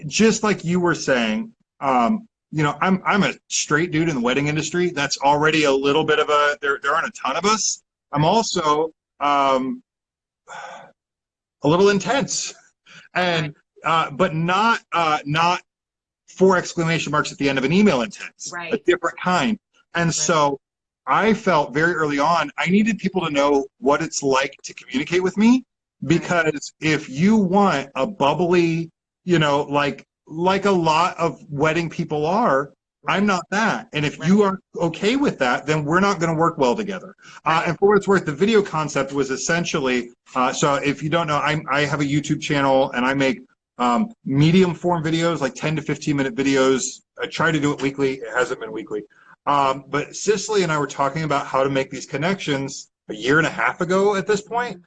just like you were saying, I'm a straight dude in the wedding industry. That's already a little bit of there aren't a ton of us. I'm also a little intense, and but not 4 exclamation marks at the end of an email intense. Right. A different kind. And so I felt very early on, I needed people to know what it's like to communicate with me, because if you want a bubbly, like a lot of wedding people are, I'm not that. And if you aren't okay with that, then we're not going to work well together. And for what it's worth, the video concept was essentially, so if you don't know, I have a YouTube channel and I make medium form videos, like 10 to 15 minute videos. I try to do it weekly. It hasn't been weekly. But Cicely and I were talking about how to make these connections a year and a half ago at this point.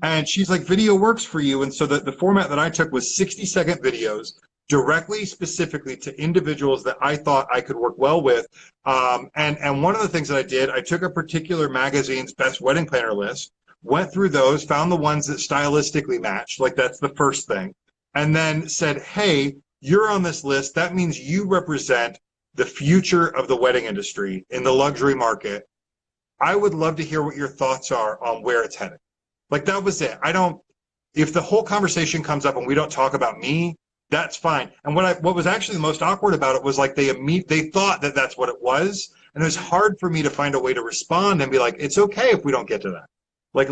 And she's like, video works for you. And so the format that I took was 60-second videos directly, specifically to individuals that I thought I could work well with. And one of the things that I did, I took a particular magazine's best wedding planner list, went through those, found the ones that stylistically matched, like that's the first thing, and then said, hey, you're on this list. That means you represent the future of the wedding industry in the luxury market. I would love to hear what your thoughts are on where it's headed. Like, that was it. If the whole conversation comes up and we don't talk about me, that's fine. And what was actually the most awkward about it was like they thought that that's what it was. And it was hard for me to find a way to respond and be like, it's okay if we don't get to that. Like,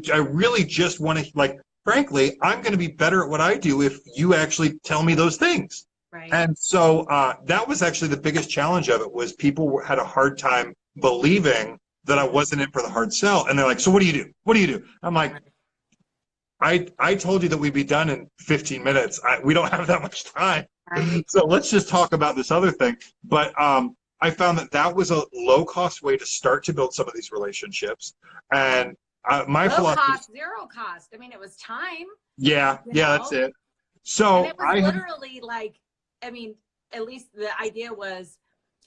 I really just want to, like, frankly, I'm going to be better at what I do if you actually tell me those things. Right. And so that was actually the biggest challenge of it, was people had a hard time believing that I wasn't in for the hard sell. And they're like, so what do you do? What do you do? I'm like, I told you that we'd be done in 15 minutes. We don't have that much time. Right. So let's just talk about this other thing. But I found that was a low-cost way to start to build some of these relationships. And my philosophy, cost, zero cost. I mean, it was time. Yeah, that's it. So and it was literally like, I mean, at least the idea was,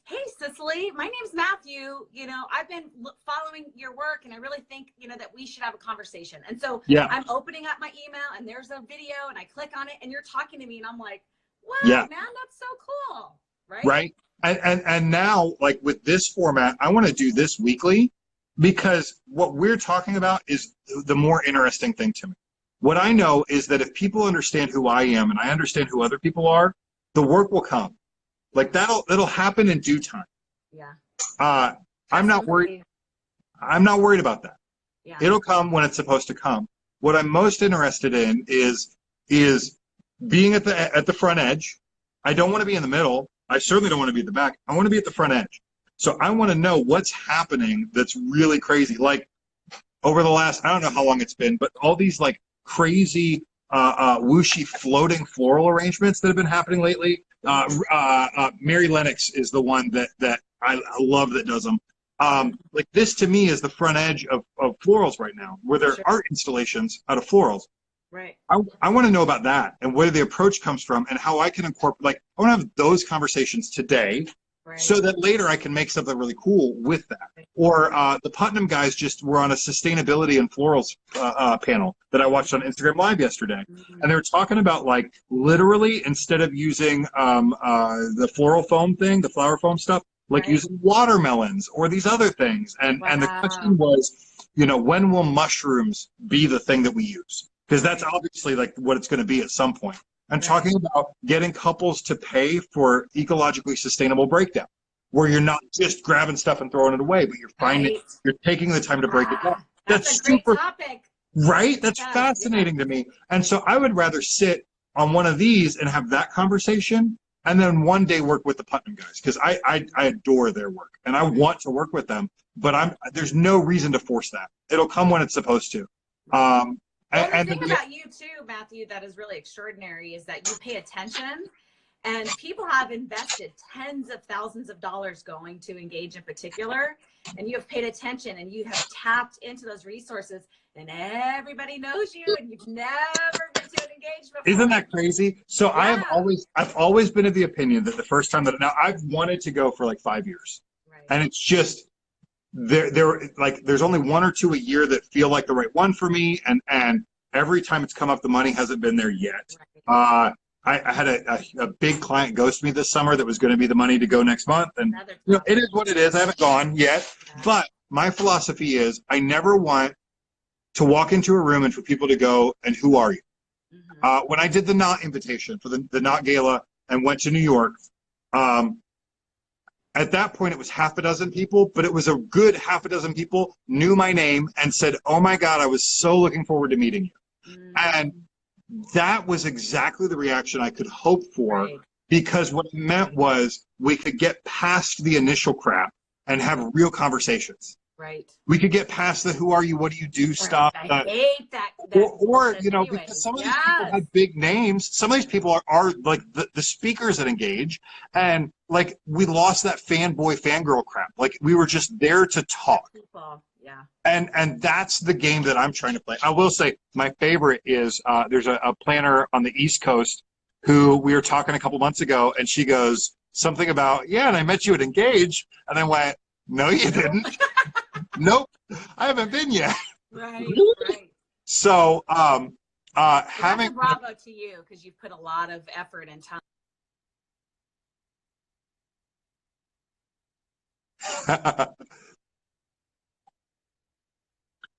hey, Cicely, my name's Matthew. You know, I've been following your work, and I really think, that we should have a conversation. And so I'm opening up my email, and there's a video, and I click on it, and you're talking to me, and I'm like, wow, man, that's so cool. Right. Right. And now, like with this format, I want to do this weekly, because what we're talking about is the more interesting thing to me. What I know is that if people understand who I am and I understand who other people are, the work will come. Like that'll happen in due time. Yeah. I'm not worried. I'm not worried about that. Yeah. It'll come when it's supposed to come. What I'm most interested in is being at the front edge. I don't want to be in the middle. I certainly don't want to be at the back. I want to be at the front edge. So I want to know what's happening that's really crazy. Like over the last, I don't know how long it's been, but all these like crazy whooshy floating floral arrangements that have been happening lately. Mary Lennox is the one that I love that does them. Like this to me is the front edge of florals right now, where there are art installations out of florals. Right. I want to know about that and where the approach comes from and how I can incorporate, like I want to have those conversations today. Right. So that later I can make something really cool with that. Right. Or the Putnam guys just were on a sustainability and florals panel that I watched on Instagram Live yesterday. Mm-hmm. And they were talking about like literally instead of using the floral foam thing, the flower foam stuff, like using watermelons or these other things. And the question was, when will mushrooms be the thing that we use? Because that's obviously like what it's going to be at some point. I'm talking about getting couples to pay for ecologically sustainable breakdown, where you're not just grabbing stuff and throwing it away, but you're taking the time to break it down. That's a great topic. Right? That's fascinating to me. And so I would rather sit on one of these and have that conversation and then one day work with the Putnam guys, because I adore their work and I want to work with them, but there's no reason to force that. It'll come when it's supposed to. Well, the thing about you too, Matthew, that is really extraordinary is that you pay attention, and people have invested tens of thousands of dollars going to engage in particular, and you have paid attention and you have tapped into those resources, and everybody knows you and you've never been to an engagement before. Isn't that crazy? So I've always been of the opinion that the first time now I've wanted to go for like 5 years. Right. And it's just there's only one or two a year that feel like the right one for me, and every time it's come up, the money hasn't been there yet. I had a big client ghost me this summer that was going to be the money to go next month, and it is what it is. I haven't gone yet, but my philosophy is I never want to walk into a room and for people to go, and who are you? Mm-hmm. When I did the Knot invitation for the Knot Gala and went to New York, at that point, it was half a dozen people, but it was a good half a dozen people knew my name and said, "Oh my God, I was so looking forward to meeting you." And that was exactly the reaction I could hope for, because what it meant was we could get past the initial crap and have real conversations. Right. We could get past the "who are you, what do you do" stuff. I hate that. Or you know, because some of these people have big names. Some of these people are like the speakers at Engage, and like we lost that fanboy fangirl crap. Like we were just there to talk. Yeah. And that's the game that I'm trying to play. I will say my favorite is there's a planner on the East Coast who we were talking a couple months ago, and she goes something about, "Yeah, and I met you at Engage," and I went, "No, you didn't." "Nope, I haven't been yet." Right. So having a bravo to you, because you've put a lot of effort and time.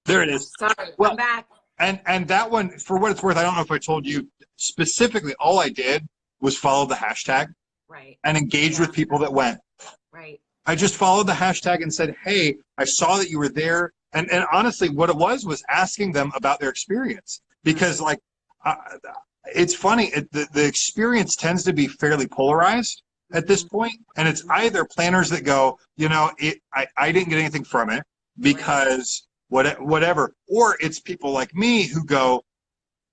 There it is. Sorry, well, I'm back. And that one, for what it's worth, I don't know if I told you specifically, all I did was follow the hashtag and engage with people that went. I just followed the hashtag and said, "Hey, I saw that you were there." And honestly, what it was asking them about their experience. Because, like, it's funny, the experience tends to be fairly polarized at this point. And it's either planners that go, you know, I didn't get anything from it because whatever. Or it's people like me who go,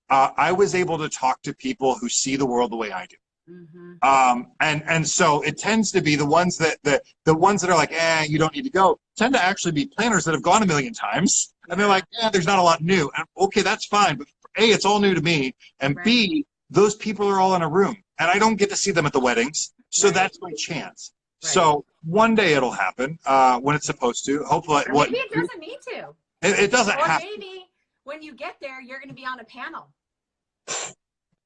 I was able to talk to people who see the world the way I do. And so it tends to be the ones that are like, you don't need to go, tend to actually be planners that have gone a million times, and they're like, there's not a lot new. And okay, that's fine, but A, it's all new to me, and B, those people are all in a room, and I don't get to see them at the weddings, so that's my chance. So one day it'll happen when it's supposed to. Hopefully, or maybe it doesn't need to. It doesn't have to. Or maybe when you get there, you're going to be on a panel.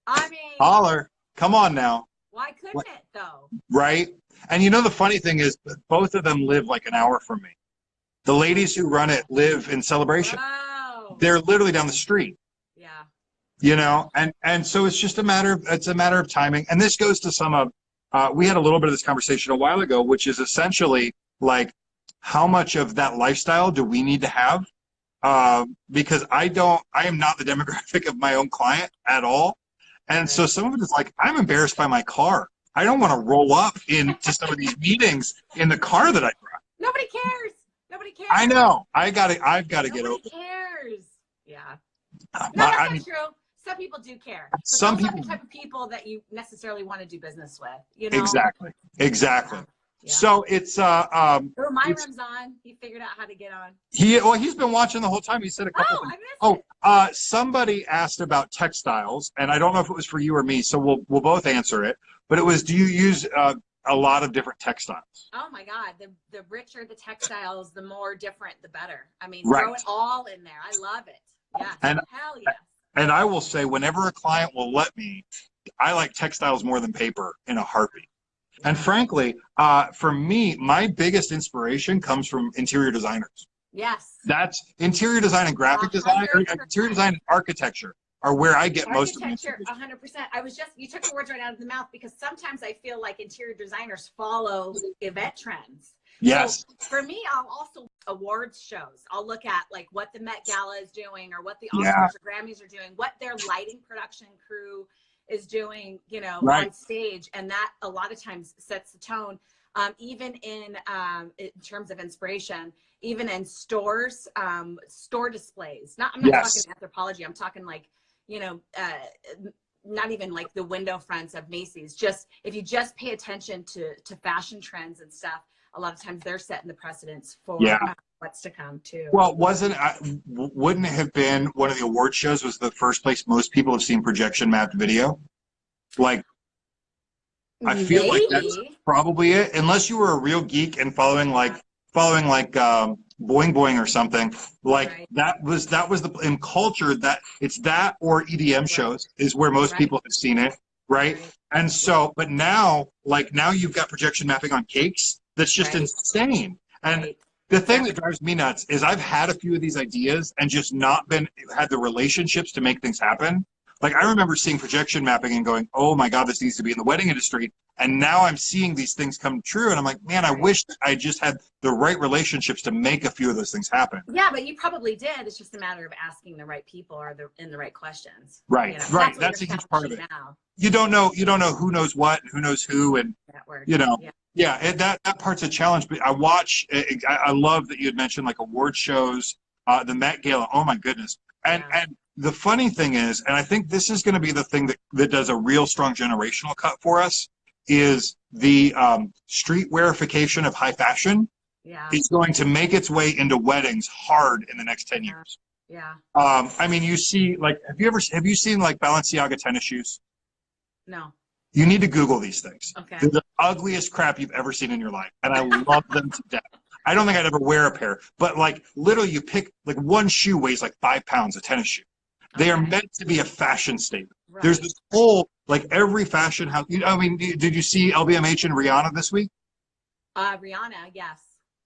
I mean, holler. Come on now. Why couldn't it, though? Right? And you know, the funny thing is, both of them live like an hour from me. The ladies who run it live in Celebration. Wow. They're literally down the street. Yeah. You know, and so it's just a matter of timing. And this goes to some of, we had a little bit of this conversation a while ago, which is essentially like, how much of that lifestyle do we need to have? Because I am not the demographic of my own client at all. And so some of it is like, I'm embarrassed by my car. I don't want to roll up into some of these meetings in the car that I drive. Nobody cares. Nobody cares. I know. I've got to get over it. Nobody cares. Yeah. No, that's not true. Some people do care. But some those people are the type of people that you necessarily want to do business with. You know? Exactly. Yeah. So it's my room's on. He figured out how to get on. He's been watching the whole time. He said a couple things. Somebody asked about textiles, and I don't know if it was for you or me, so we'll both answer it. But it was, do you use a lot of different textiles? Oh my God, the richer the textiles, the more different, the better. I mean, throw it all in there. I love it. Yeah. Hell yes. And I will say, whenever a client will let me, I like textiles more than paper in a heartbeat. And frankly, for me, my biggest inspiration comes from interior designers. Yes. That's interior design and graphic design, or interior design and architecture are where I get most of my inspiration. 100%. You took the words right out of the mouth, because sometimes I feel like interior designers follow event trends. Yes. So for me, I'll also awards shows. I'll look at like what the Met Gala is doing, or what the Oscars or Grammys are doing, what their lighting production crew is doing, you know, on stage, and that a lot of times sets the tone. Even in terms of inspiration, even in stores, store displays. I'm not talking anthropology. I'm talking like, you know, not even like the window fronts of Macy's. Just if you just pay attention to fashion trends and stuff, a lot of times they're setting the precedents for what's to come too. Well, wouldn't it have been one of the award shows was the first place most people have seen projection mapped video? Like, I feel like that's probably it, unless you were a real geek and following like Boing Boing or something. Like that was the in culture, that it's that or EDM shows is where most people have seen it, right? And so, but now you've got projection mapping on cakes. That's just insane. And the thing that drives me nuts is I've had a few of these ideas and just not had the relationships to make things happen. Like I remember seeing projection mapping and going, oh my God, this needs to be in the wedding industry. And now I'm seeing these things come true. And I'm like, man, I wish I just had the right relationships to make a few of those things happen. Yeah, but you probably did. It's just a matter of asking the right people or in the right questions. Right, you know? right. That's a huge part of it. Now. You don't know who knows what, and who knows who, and you know, that part's a challenge. But I love that you had mentioned like award shows, the Met Gala. Oh my goodness. And the funny thing is, and I think this is going to be the thing that does a real strong generational cut for us, is the streetwearification of high fashion is going to make its way into weddings hard in the next 10 years. Yeah. I mean, you see, like, have you seen like Balenciaga tennis shoes? No. You need to Google these things. Okay. They're the ugliest crap you've ever seen in your life, and I love them to death. I don't think I'd ever wear a pair, but like literally, you pick like one shoe weighs like 5 pounds, a tennis shoe. They are meant to be a fashion statement. Right. There's this whole, like every fashion house. I mean, did you see LVMH and Rihanna this week? Rihanna, yes.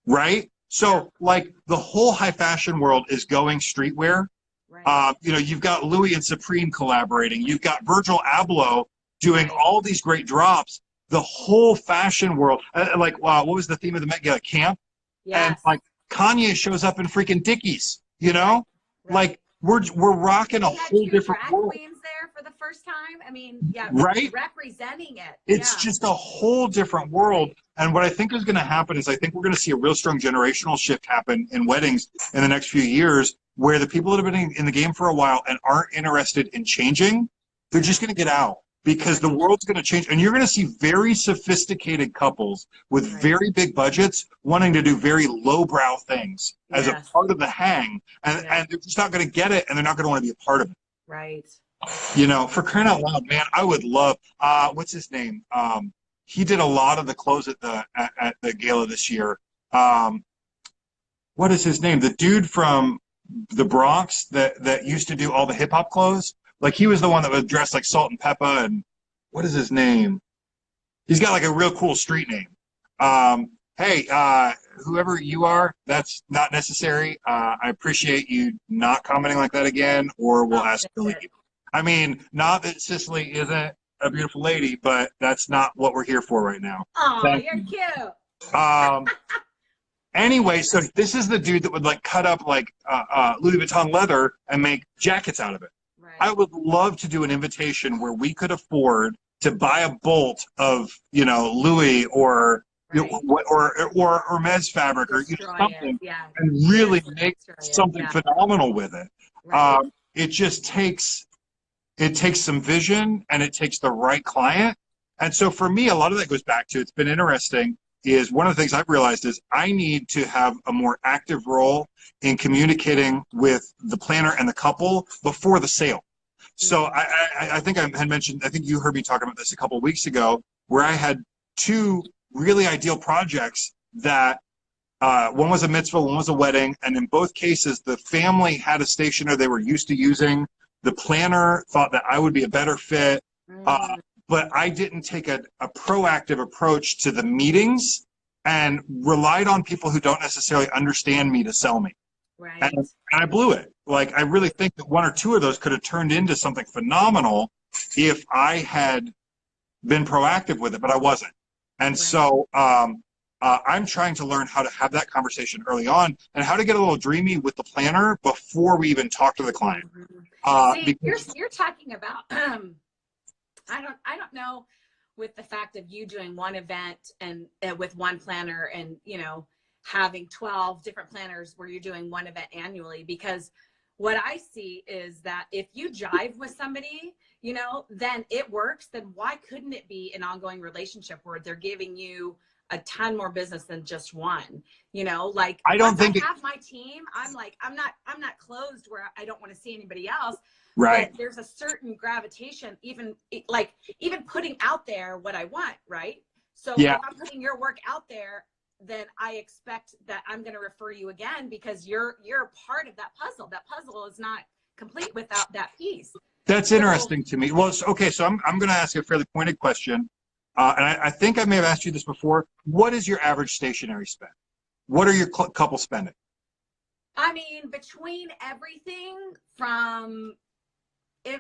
Right? So like the whole high fashion world is going streetwear. Right. You know, you've got Louis and Supreme collaborating. You've got Virgil Abloh doing all these great drops. The whole fashion world, what was the theme of the Met Gala? Camp. Yes. And like Kanye shows up in freaking Dickies. You know, like we're rocking a whole different world. Queens there for the first time. I mean, representing it. It's just a whole different world. Right. And what I think is going to happen is I think we're going to see a real strong generational shift happen in weddings in the next few years, where the people that have been in the game for a while and aren't interested in changing, they're just going to get out. Because the world's going to change, and you're going to see very sophisticated couples with very big budgets wanting to do very lowbrow things as a part of the hang, and they're just not going to get it, and they're not going to want to be a part of it. Right. You know, for crying out loud, man, I would love. What's his name? He did a lot of the clothes at the gala this year. What is his name? The dude from the Bronx that used to do all the hip hop clothes. Like he was the one that was dressed like Salt and Peppa, and what is his name? He's got like a real cool street name. Hey, whoever you are, that's not necessary. I appreciate you not commenting like that again, or we'll ask you to leave. I mean, not that Cicely isn't a beautiful lady, but that's not what we're here for right now. Oh, you're cute. Anyway, so this is the dude that would like cut up like Louis Vuitton leather and make jackets out of it. I would love to do an invitation where we could afford to buy a bolt of, you know, Louis or Hermes fabric or something, and really make something phenomenal with it. Right. It just takes some vision, and it takes the right client. And so for me, a lot of that goes back to, it's been interesting, is one of the things I've realized is I need to have a more active role in communicating with the planner and the couple before the sale. So I think I had mentioned, I think you heard me talk about this a couple of weeks ago, where I had 2 really ideal projects that one was a mitzvah, one was a wedding, and in both cases, the family had a stationer they were used to using. The planner thought that I would be a better fit, but I didn't take a proactive approach to the meetings and relied on people who don't necessarily understand me to sell me. Right. And I blew it. Like, I really think that 1 or 2 of those could have turned into something phenomenal if I had been proactive with it, but I wasn't. And so I'm trying to learn how to have that conversation early on and how to get a little dreamy with the planner before we even talk to the client. See, you're talking about, I don't know, with the fact of you doing one event and with one planner and, you know, having 12 different planners where you're doing one event annually, because what I see is that if you jive with somebody, you know, then it works. Then why couldn't it be an ongoing relationship where they're giving you a ton more business than just one? You know, like I have my team, I'm like, I'm not closed where I don't want to see anybody else. Right. But there's a certain gravitation, even putting out there what I want. Right. So if I'm putting your work out there, then I expect that I'm going to refer you again because you're a part of that puzzle. That puzzle is not complete without that piece. That's interesting to me. Well, okay, so I'm going to ask you a fairly pointed question, and I think I may have asked you this before. What is your average stationery spend? What are your couple spending? I mean, between everything from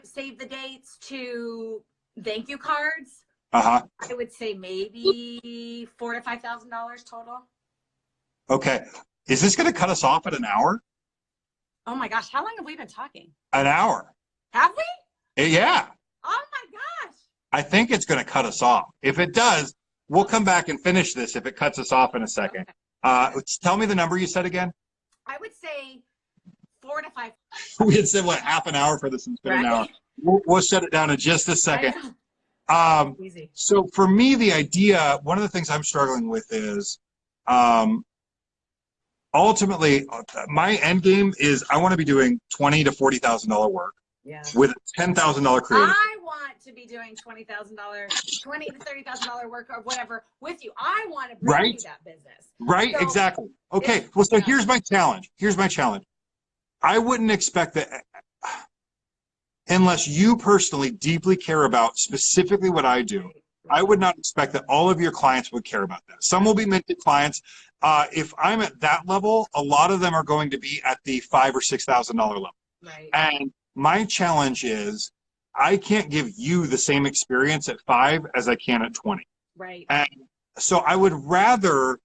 save the dates to thank you cards, Uh-huh. I would say maybe $4,000 to $5,000 total. Okay. Is this going to cut us off at an hour? Oh my gosh, how long have we been talking? An hour. Have we? Yeah. Oh my gosh. I think it's going to cut us off. If it does, we'll come back and finish this if it cuts us off in a second. Okay. Tell me the number you said again. I would say 4 to 5. We had said, what, half an hour for this? It's been an hour. Right? We'll shut it down in just a second. Easy. So for me, the idea, one of the things I'm struggling with is ultimately my end game is I want to be doing $20,000 to $40,000 work with a $10,000 creative. I want to be doing $20,000, $20,000 to $30,000 work or whatever with you. I want to bring you that business. Right, so exactly. Okay, well, so here's my challenge. Here's my challenge. I wouldn't expect that unless you personally deeply care about specifically what I do. Right. I would not expect that all of your clients would care about that. Some will be minted clients. If I'm at that level, a lot of them are going to be at the $5,000 or $6,000 level. Right. And my challenge is I can't give you the same experience at 5 as I can at 20. Right. And so I would rather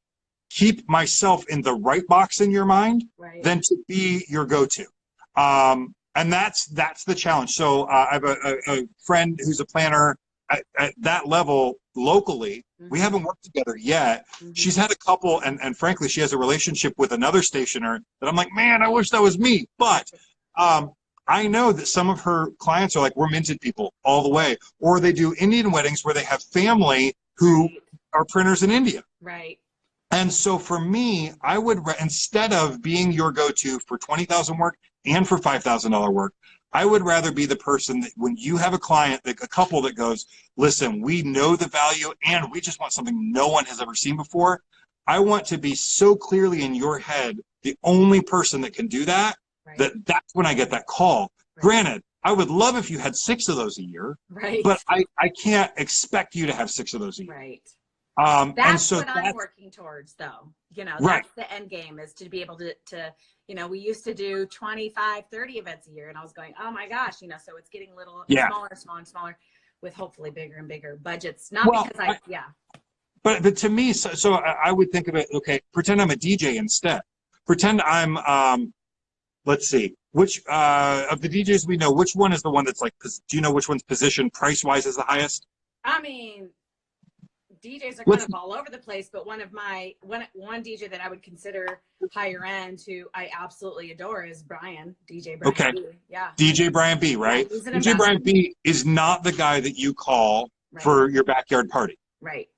keep myself in the right box in your mind than to be your go-to. And that's the challenge. So I have a friend who's a planner at that level locally. We haven't worked together yet. She's had a couple, and frankly, she has a relationship with another stationer that I'm like, man, I wish that was me. But I know that some of her clients are like, we're minted people all the way. Or they do Indian weddings where they have family who are printers in India. Right. And so for me, I would, instead of being your go-to for $20,000 work and for $5,000 work, I would rather be the person that when you have a client, a couple that goes, listen, we know the value and we just want something no one has ever seen before. I want to be so clearly in your head, the only person that can do that, that's when I get that call. Granted, I would love if you had 6 of those a year, but I can't expect you to have 6 of those a year. Right. And that's so what I'm working towards, though. You know, that's the end game, is to be able to, you know, we used to do 25, 30 events a year, and I was going, oh my gosh, you know, so it's getting a little smaller and smaller with hopefully bigger and bigger budgets. Not because But to me, so I would think of it, okay, pretend I'm a DJ instead. Pretend I'm, let's see, which of the DJs we know, which one is the one that's like, do you know which one's position price-wise is the highest? I mean, DJs are kind of all over the place, but one DJ that I would consider higher end, who I absolutely adore, is DJ Brian B. Yeah. DJ Brian B, right? Yeah, DJ Brian B is not the guy that you call for your backyard party. Right.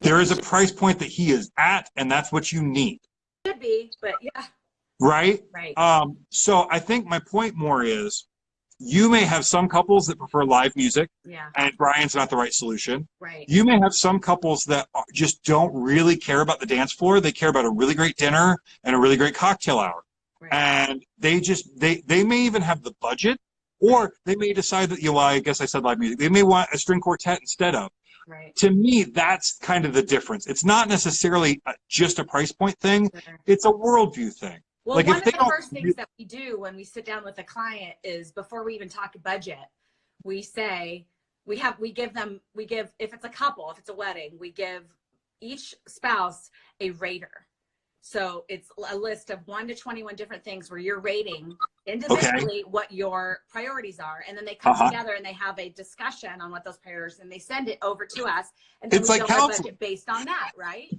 There is a price point that he is at, and that's what you need. Could be, but yeah. Right? Right. So I think my point more is, you may have some couples that prefer live music, and Brian's not the right solution. Right. You may have some couples that just don't really care about the dance floor. They care about a really great dinner and a really great cocktail hour. Right. And they may even have the budget, or they may decide that, well, I guess I said live music. They may want a string quartet instead of. Right. To me, that's kind of the difference. It's not necessarily just a price point thing. It's a worldview thing. Well, like one of the first things that we do when we sit down with a client is, before we even talk budget, we say, if it's a couple, if it's a wedding, we give each spouse a rater. So it's a list of 1 to 21 different things where you're rating individually what your priorities are. And then they come together and they have a discussion on what those priorities are, and they send it over to us. And then we build our budget based on that, right?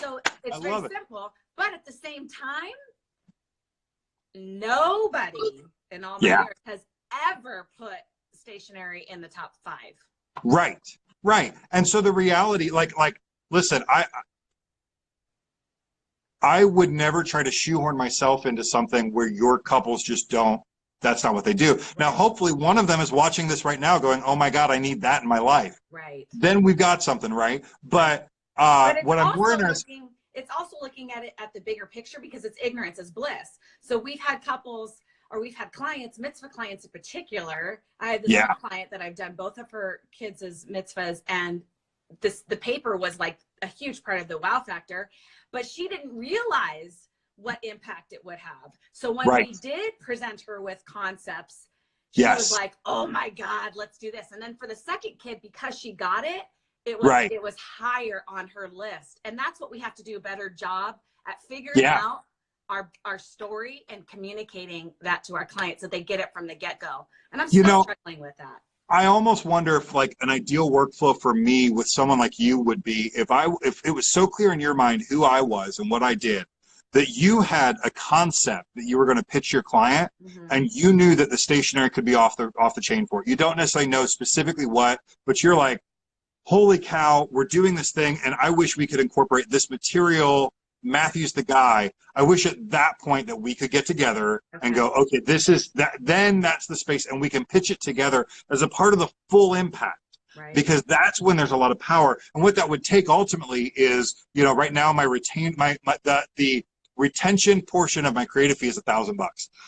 So it's very simple, but at the same time, nobody in all my years has ever put stationery in the top 5. Right. And so the reality, like, listen, I would never try to shoehorn myself into something where your couples just don't. That's not what they do. Now, hopefully one of them is watching this right now going, oh my God, I need that in my life. Right. Then we've got something, right? But what I'm worried is, it's also looking at it at the bigger picture, because it's ignorance is bliss. So we've had couples, or we've had clients, mitzvah clients in particular. I had this one client that I've done both of her kids as mitzvahs, and the paper was like a huge part of the wow factor, but she didn't realize what impact it would have. So when we did present her with concepts, She Yes. was like, oh my God, let's do this. And then for the second kid, because she got it, Right. it was higher on her list. And that's what we have to do a better job at figuring Yeah. out our story and communicating that to our clients so they get it from the get-go. And I'm still struggling with that. I almost wonder if like an ideal workflow for me with someone like you would be if it was so clear in your mind who I was and what I did, that you had a concept that you were going to pitch your client, and you knew that the stationery could be off the chain for it. You don't necessarily know specifically what, but you're like, holy cow, we're doing this thing, and I wish we could incorporate this material. Matthew's the guy. I wish at that point that we could get together and go, okay, this is that. Then that's the space, and we can pitch it together as a part of the full impact. Right. Because that's when there's a lot of power. And what that would take ultimately is, right now the retention portion of my creative fee is $1,000.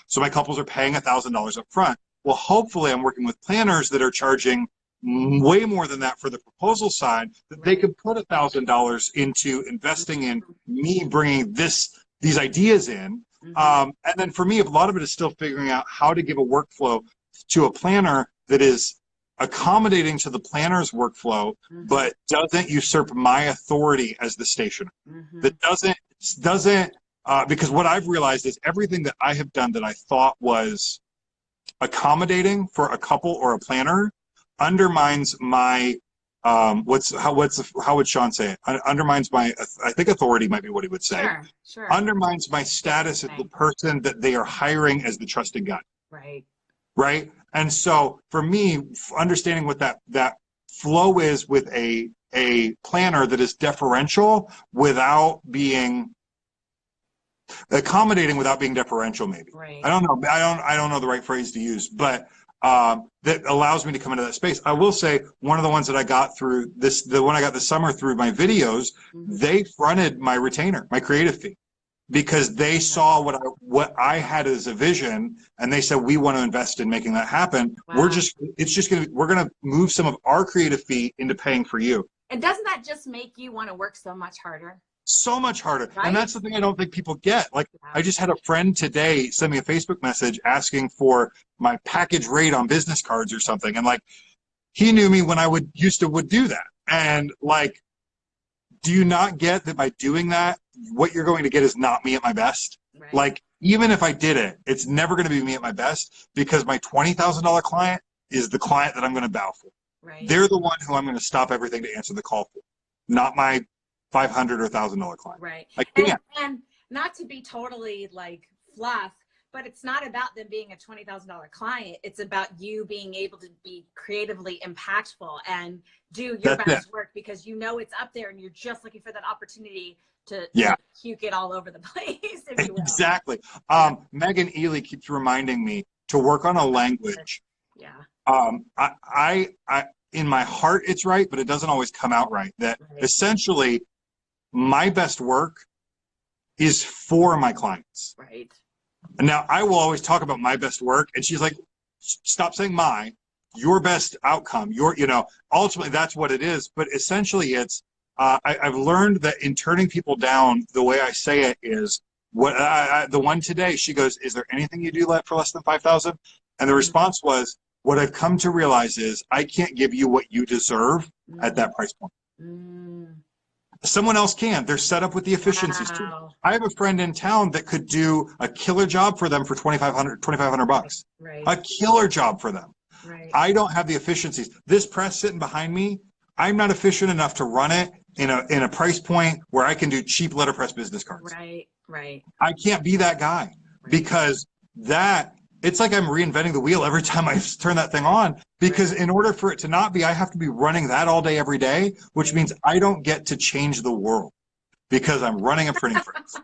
So my couples are paying $1,000 up front. Well, hopefully I'm working with planners that are charging way more than that for the proposal side, that they could put $1,000 into investing in me bringing these ideas in. And then for me, a lot of it is still figuring out how to give a workflow to a planner that is accommodating to the planner's workflow, but doesn't usurp my authority as the stationer. That doesn't because what I've realized is everything that I have done that I thought was accommodating for a couple or a planner undermines my how would Sean say it? Undermines my, I think authority might be what he would say. Sure. Undermines my status as the person that they are hiring as the trusted guide. Right. And so for me, understanding what that flow is with a planner that is deferential without being accommodating, without being deferential, maybe. I don't know. I don't know the right phrase to use, but that allows me to come into that space. I will say one of the ones that I got through the one I got this summer through my videos, they fronted my retainer, my creative fee, because they saw what I had as a vision, and they said, we want to invest in making that happen. Wow. We're going to move some of our creative fee into paying for you. And doesn't that just make you want to work so much harder? So much harder. Right? And that's the thing I don't think people get. Like, I just had a friend today send me a Facebook message asking for my package rate on business cards or something. And like, he knew me when I would do that. And like, do you not get that by doing that, what you're going to get is not me at my best? Right. Like, even if I did it, it's never going to be me at my best, because my $20,000 client is the client that I'm going to bow for. Right. They're the one who I'm going to stop everything to answer the call for, not my $500 or $1,000 client. Right. I can't. And not to be totally like fluff, but it's not about them being a $20,000 client. It's about you being able to be creatively impactful and do your best work, because it's up there and you're just looking for that opportunity to puke it all over the place, if you will. Exactly. Megan Ely keeps reminding me to work on a language. Yeah. I in my heart it's right, but it doesn't always come out right. That essentially my best work is for my clients. Right. Now, I will always talk about my best work, and she's like, stop saying your best outcome, ultimately that's what it is. But essentially it's, I've learned that in turning people down, the way I say it is, the one today, she goes, is there anything you do for less than 5,000? And the response was, what I've come to realize is I can't give you what you deserve at that price point. Someone else can. They're set up with the efficiencies too. I have a friend in town that could do a killer job for them for $2,500 Right. A killer job for them. Right. I don't have the efficiencies. This press sitting behind me, I'm not efficient enough to run it in a price point where I can do cheap letterpress business cards. Right. I can't be that guy, because it's like I'm reinventing the wheel every time I turn that thing on, because in order for it to not be, I have to be running that all day, every day, which means I don't get to change the world because I'm running a printing press.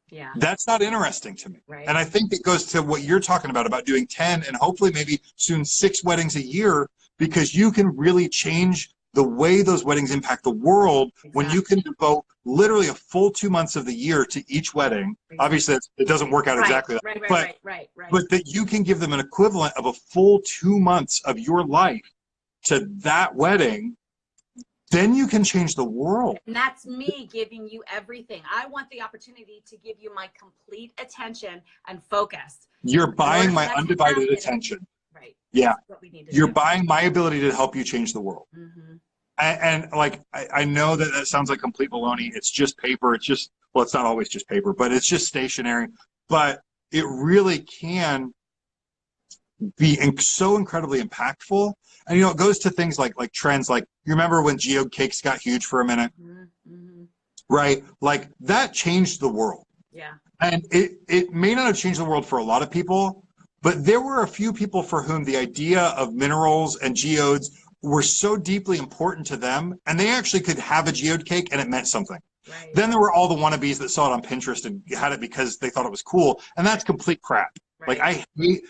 Yeah. That's not interesting to me. Right. And I think it goes to what you're talking about doing 10 and hopefully maybe soon 6 weddings a year, because you can really change the way those weddings impact the world when you can devote literally a full 2 months of the year to each wedding. Obviously, it doesn't work out exactly that, but that you can give them an equivalent of a full 2 months of your life to that wedding. then you can change the world. And that's me giving you everything. I want the opportunity to give you my complete attention and focus. You're buying my undivided attention. Right. Yeah. That's what we need to You're do. buying my ability to help you change the world. Mm-hmm. And like, I know that that sounds like complete baloney. It's just paper. It's just, well, it's not always just paper, but it's just stationery. But it really can be so incredibly impactful. And, you know, it goes to things like trends. Like, you remember when geode cakes got huge for a minute? Mm-hmm. Right? Like, that changed the world. Yeah. And it may not have changed the world for a lot of people, but there were a few people for whom the idea of minerals and geodes were so deeply important to them, and they actually could have a geode cake and it meant something. Right. Then there were all the wannabes that saw it on Pinterest and had it because they thought it was cool, and that's complete crap. Right. Like, I hate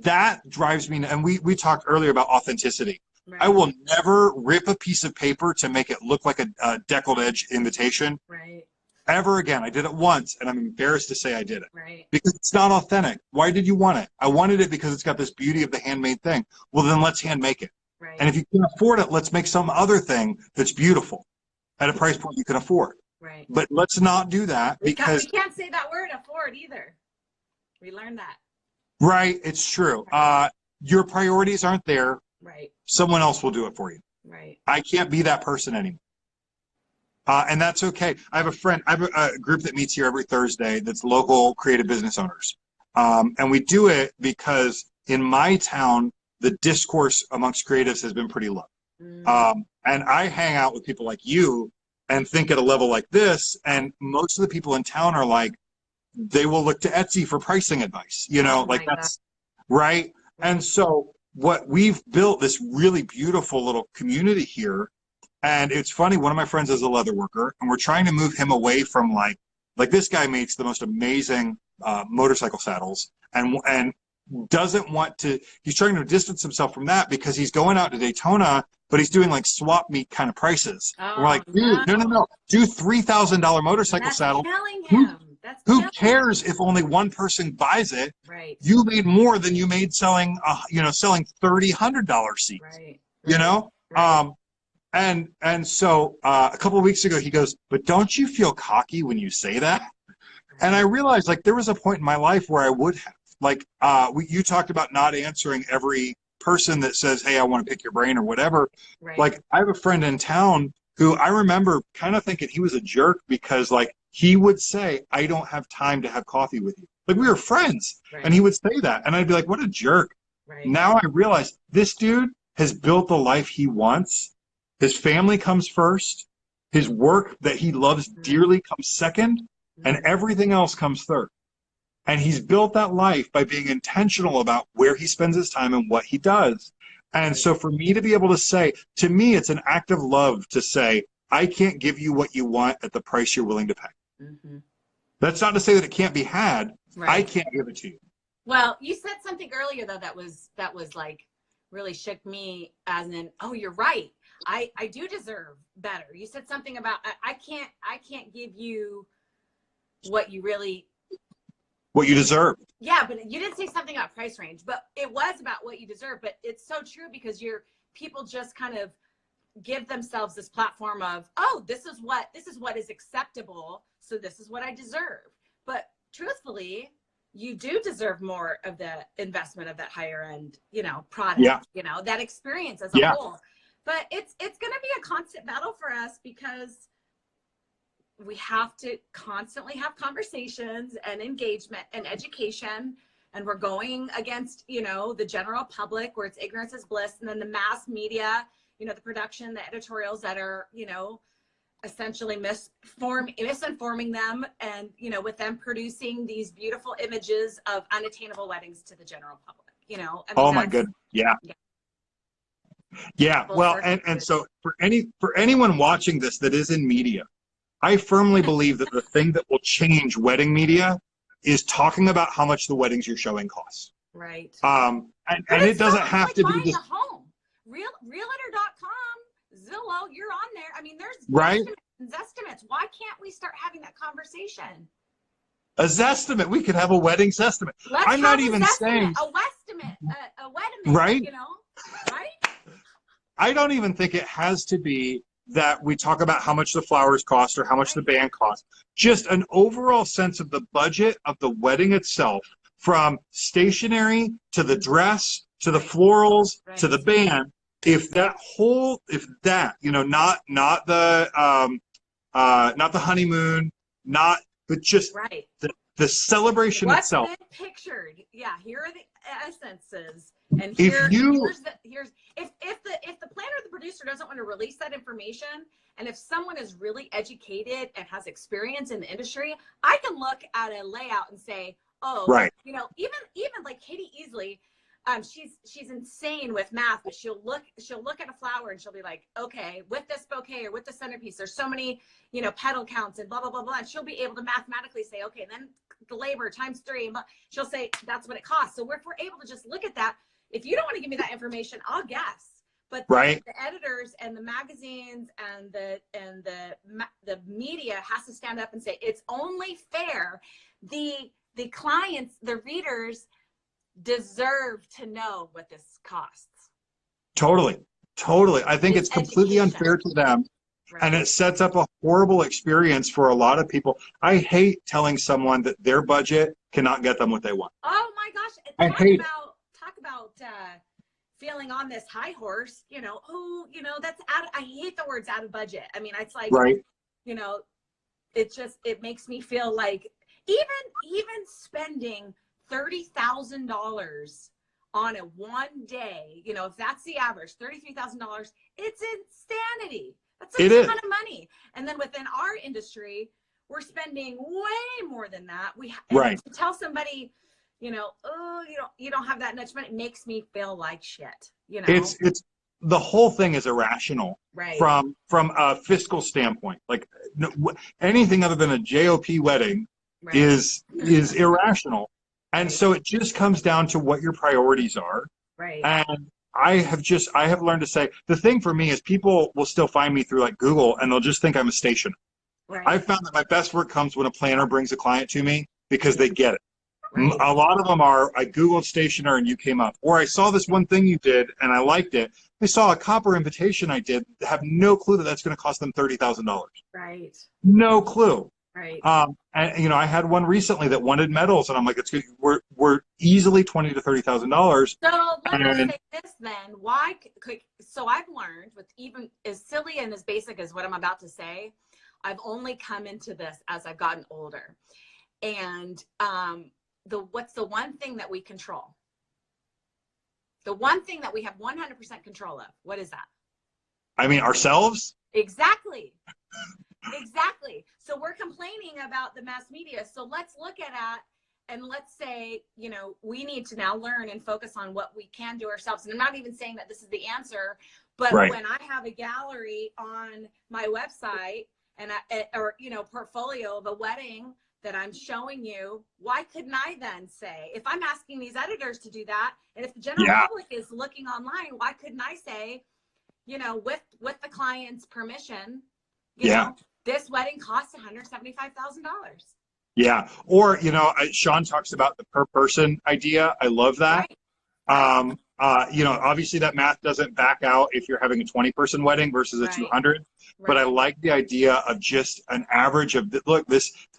that. Drives me. And we talked earlier about authenticity. Right. I will never rip a piece of paper to make it look like a deckled edge invitation. Right. Ever again. I did it once, and I'm embarrassed to say I did it. Right. Because it's not authentic. Why did you want it? I wanted it because it's got this beauty of the handmade thing. Well, then let's hand make it. Right. And if you can afford it, let's make some other thing that's beautiful at a price point you can afford. Right. But let's not do that because... We can't say that word, afford, either. We learned that. Right. It's true. Your priorities aren't there. Right. Someone else will do it for you. Right. I can't be that person anymore. And that's okay. I have a friend, I have a group that meets here every Thursday that's local creative business owners. And we do it because in my town, the discourse amongst creatives has been pretty low. And I hang out with people like you and think at a level like this. And most of the people in town are like, they will look to Etsy for pricing advice, you know, like that's right. And so what we've built this really beautiful little community here. And it's funny, one of my friends is a leather worker, and we're trying to move him away from like this guy makes the most amazing motorcycle saddles and doesn't want to, he's trying to distance himself from that because he's going out to Daytona, but he's doing like swap meet kind of prices. Oh, we're like, dude, no. Do $3,000 motorcycle saddle. Who cares if only one person buys it? Right. You made more than you made selling, selling $100 seats. Right. You know? Right. And so a couple of weeks ago, he goes, but don't you feel cocky when you say that? And I realized, like, there was a point in my life where I would have. Like, you talked about not answering every person that says, hey, I want to pick your brain or whatever. Right. Like, I have a friend in town who I remember kind of thinking he was a jerk because, like, he would say, I don't have time to have coffee with you. Like, we were friends. Right. And he would say that. And I'd be like, what a jerk. Right. Now I realize this dude has built the life he wants. His family comes first. His work that he loves dearly comes second. And everything else comes third. And he's built that life by being intentional about where he spends his time and what he does. And so for me to be able to say, to me, it's an act of love to say, I can't give you what you want at the price you're willing to pay. Mm-hmm. That's not to say that it can't be had. Right. I can't give it to you. Well, you said something earlier though that was like really shook me, as in, oh, you're right. I do deserve better. You said something about I can't give you what you deserve. Yeah, but you didn't say something about price range, but it was about what you deserve. But it's so true because people just kind of give themselves this platform of, oh, this is what is acceptable, so this is what I deserve. But truthfully, you do deserve more of the investment of that higher end, product, that experience as a whole. But it's going to be a constant battle for us because we have to constantly have conversations and engagement and education. And we're going against, the general public where it's ignorance is bliss. And then the mass media, the production, the editorials that are, essentially misinforming them and, with them producing these beautiful images of unattainable weddings to the general public, Oh my goodness. Yeah. Yeah. Well, and so for anyone watching this that is in media, I firmly believe that the thing that will change wedding media is talking about how much the weddings you're showing costs. Right. And it doesn't have to be just a home. Realtor.com, Zillow, you're on there. I mean, there's estimates. Why can't we start having that conversation? A Zestimate. We could have a wedding Zestimate. I'm not even saying a Westimate, a wedding, right? Right? I don't even think it has to be that we talk about how much the flowers cost or how much the band costs. Just an overall sense of the budget of the wedding itself, from stationery to the dress to the florals to the band. If that, not the honeymoon, but just the celebration itself. What's been pictured? Yeah, here are the essences, and if the planner or the producer doesn't want to release that information, and if someone is really educated and has experience in the industry, I can look at a layout and say, even like Katie Easley, she's insane with math, but she'll look at a flower and she'll be like, okay, with this bouquet or with the centerpiece, there's so many, petal counts and blah, blah, blah, blah. And she'll be able to mathematically say, okay, then the labor times 3, she'll say that's what it costs. So if we're able to just look at that, if you don't want to give me that information, I'll guess. But the editors and the magazines and the media has to stand up and say, it's only fair. The clients, the readers, deserve to know what this costs. Totally. I think it's completely unfair to them. And it sets up a horrible experience for a lot of people. I hate telling someone that their budget cannot get them what they want. Oh my gosh. Talk about feeling on this high horse, that's I hate the words out of budget. I mean, it's like, it makes me feel like even spending $30,000 on a one day, if that's the average, $33,000, it's insanity. That's a ton of money. And then within our industry, we're spending way more than that. To tell somebody, you don't have that much money, it makes me feel like shit. It's the whole thing is irrational from a fiscal standpoint. Like anything other than a JOP wedding is irrational. And so it just comes down to what your priorities are. Right. And I have learned to say, the thing for me is people will still find me through like Google and they'll just think I'm a stationer. Right. I've found that my best work comes when a planner brings a client to me because they get it. Right. A lot of them are, I Googled stationer and you came up, or I saw this one thing you did and I liked it. They saw a copper invitation I did, have no clue that that's going to cost them $30,000. Right. No clue. Right. And I had one recently that wanted medals, and I'm like, it's good. We're easily $20,000 to $30,000. So let me say this then. So I've learned, with even as silly and as basic as what I'm about to say, I've only come into this as I've gotten older. And what's the one thing that we control? The one thing that we have 100% control of. What is that? I mean, ourselves? Exactly. Exactly. So we're complaining about the mass media. So let's look at it and let's say, we need to now learn and focus on what we can do ourselves. And I'm not even saying that this is the answer, but when I have a gallery on my website and portfolio of a wedding that I'm showing you, why couldn't I then say, if I'm asking these editors to do that, and if the general public is looking online, why couldn't I say, with the client's permission, this wedding costs $175,000. Yeah. Or, Sean talks about the per person idea. I love that. Right. Obviously that math doesn't back out if you're having a 20-person wedding versus a 200, but I like the idea of just an average of,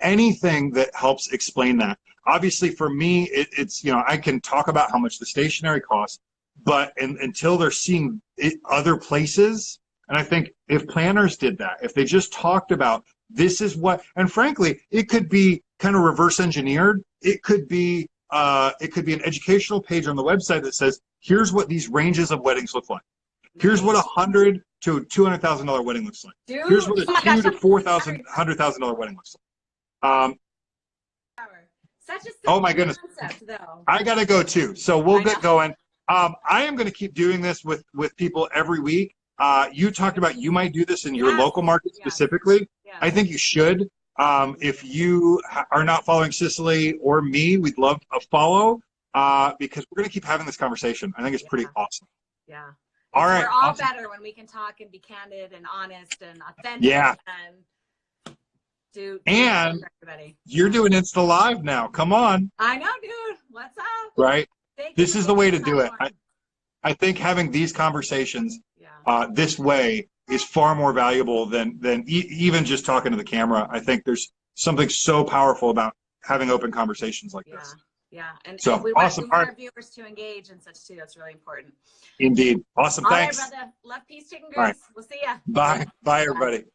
anything that helps explain that. Obviously for me, it's, I can talk about how much the stationery costs, but until they're seeing it other places. And I think if planners did that, if they just talked about this is what, and frankly, it could be kind of reverse engineered. It could be an educational page on the website that says, here's what these ranges of weddings look like. Here's what $100,000 to $200,000 wedding looks like. Dude, here's what a $200,000 to $100,000 wedding looks like. Such a oh my goodness, concept, though. I gotta go too. So we'll get going. I am going to keep doing this with people every week. You talked about you might do this in your local market specifically. Yes. I think you should. If you are not following Cicely or me, we'd love a follow because we're going to keep having this conversation. I think it's pretty awesome. Yeah. All right. We're all better when we can talk and be candid and honest and authentic. Yeah. And do everybody. You're doing Insta Live now. Come on. I know, dude. What's up? Right. This is the way to do it. I think having these conversations this way is far more valuable than even just talking to the camera. I think there's something so powerful about having open conversations like this. Yeah, and so we awesome. want our viewers to engage and such too. That's really important. Indeed. Awesome. All Thanks. right, brother. Love, peace, chicken grease. All right. We'll see ya. Bye. Bye, everybody.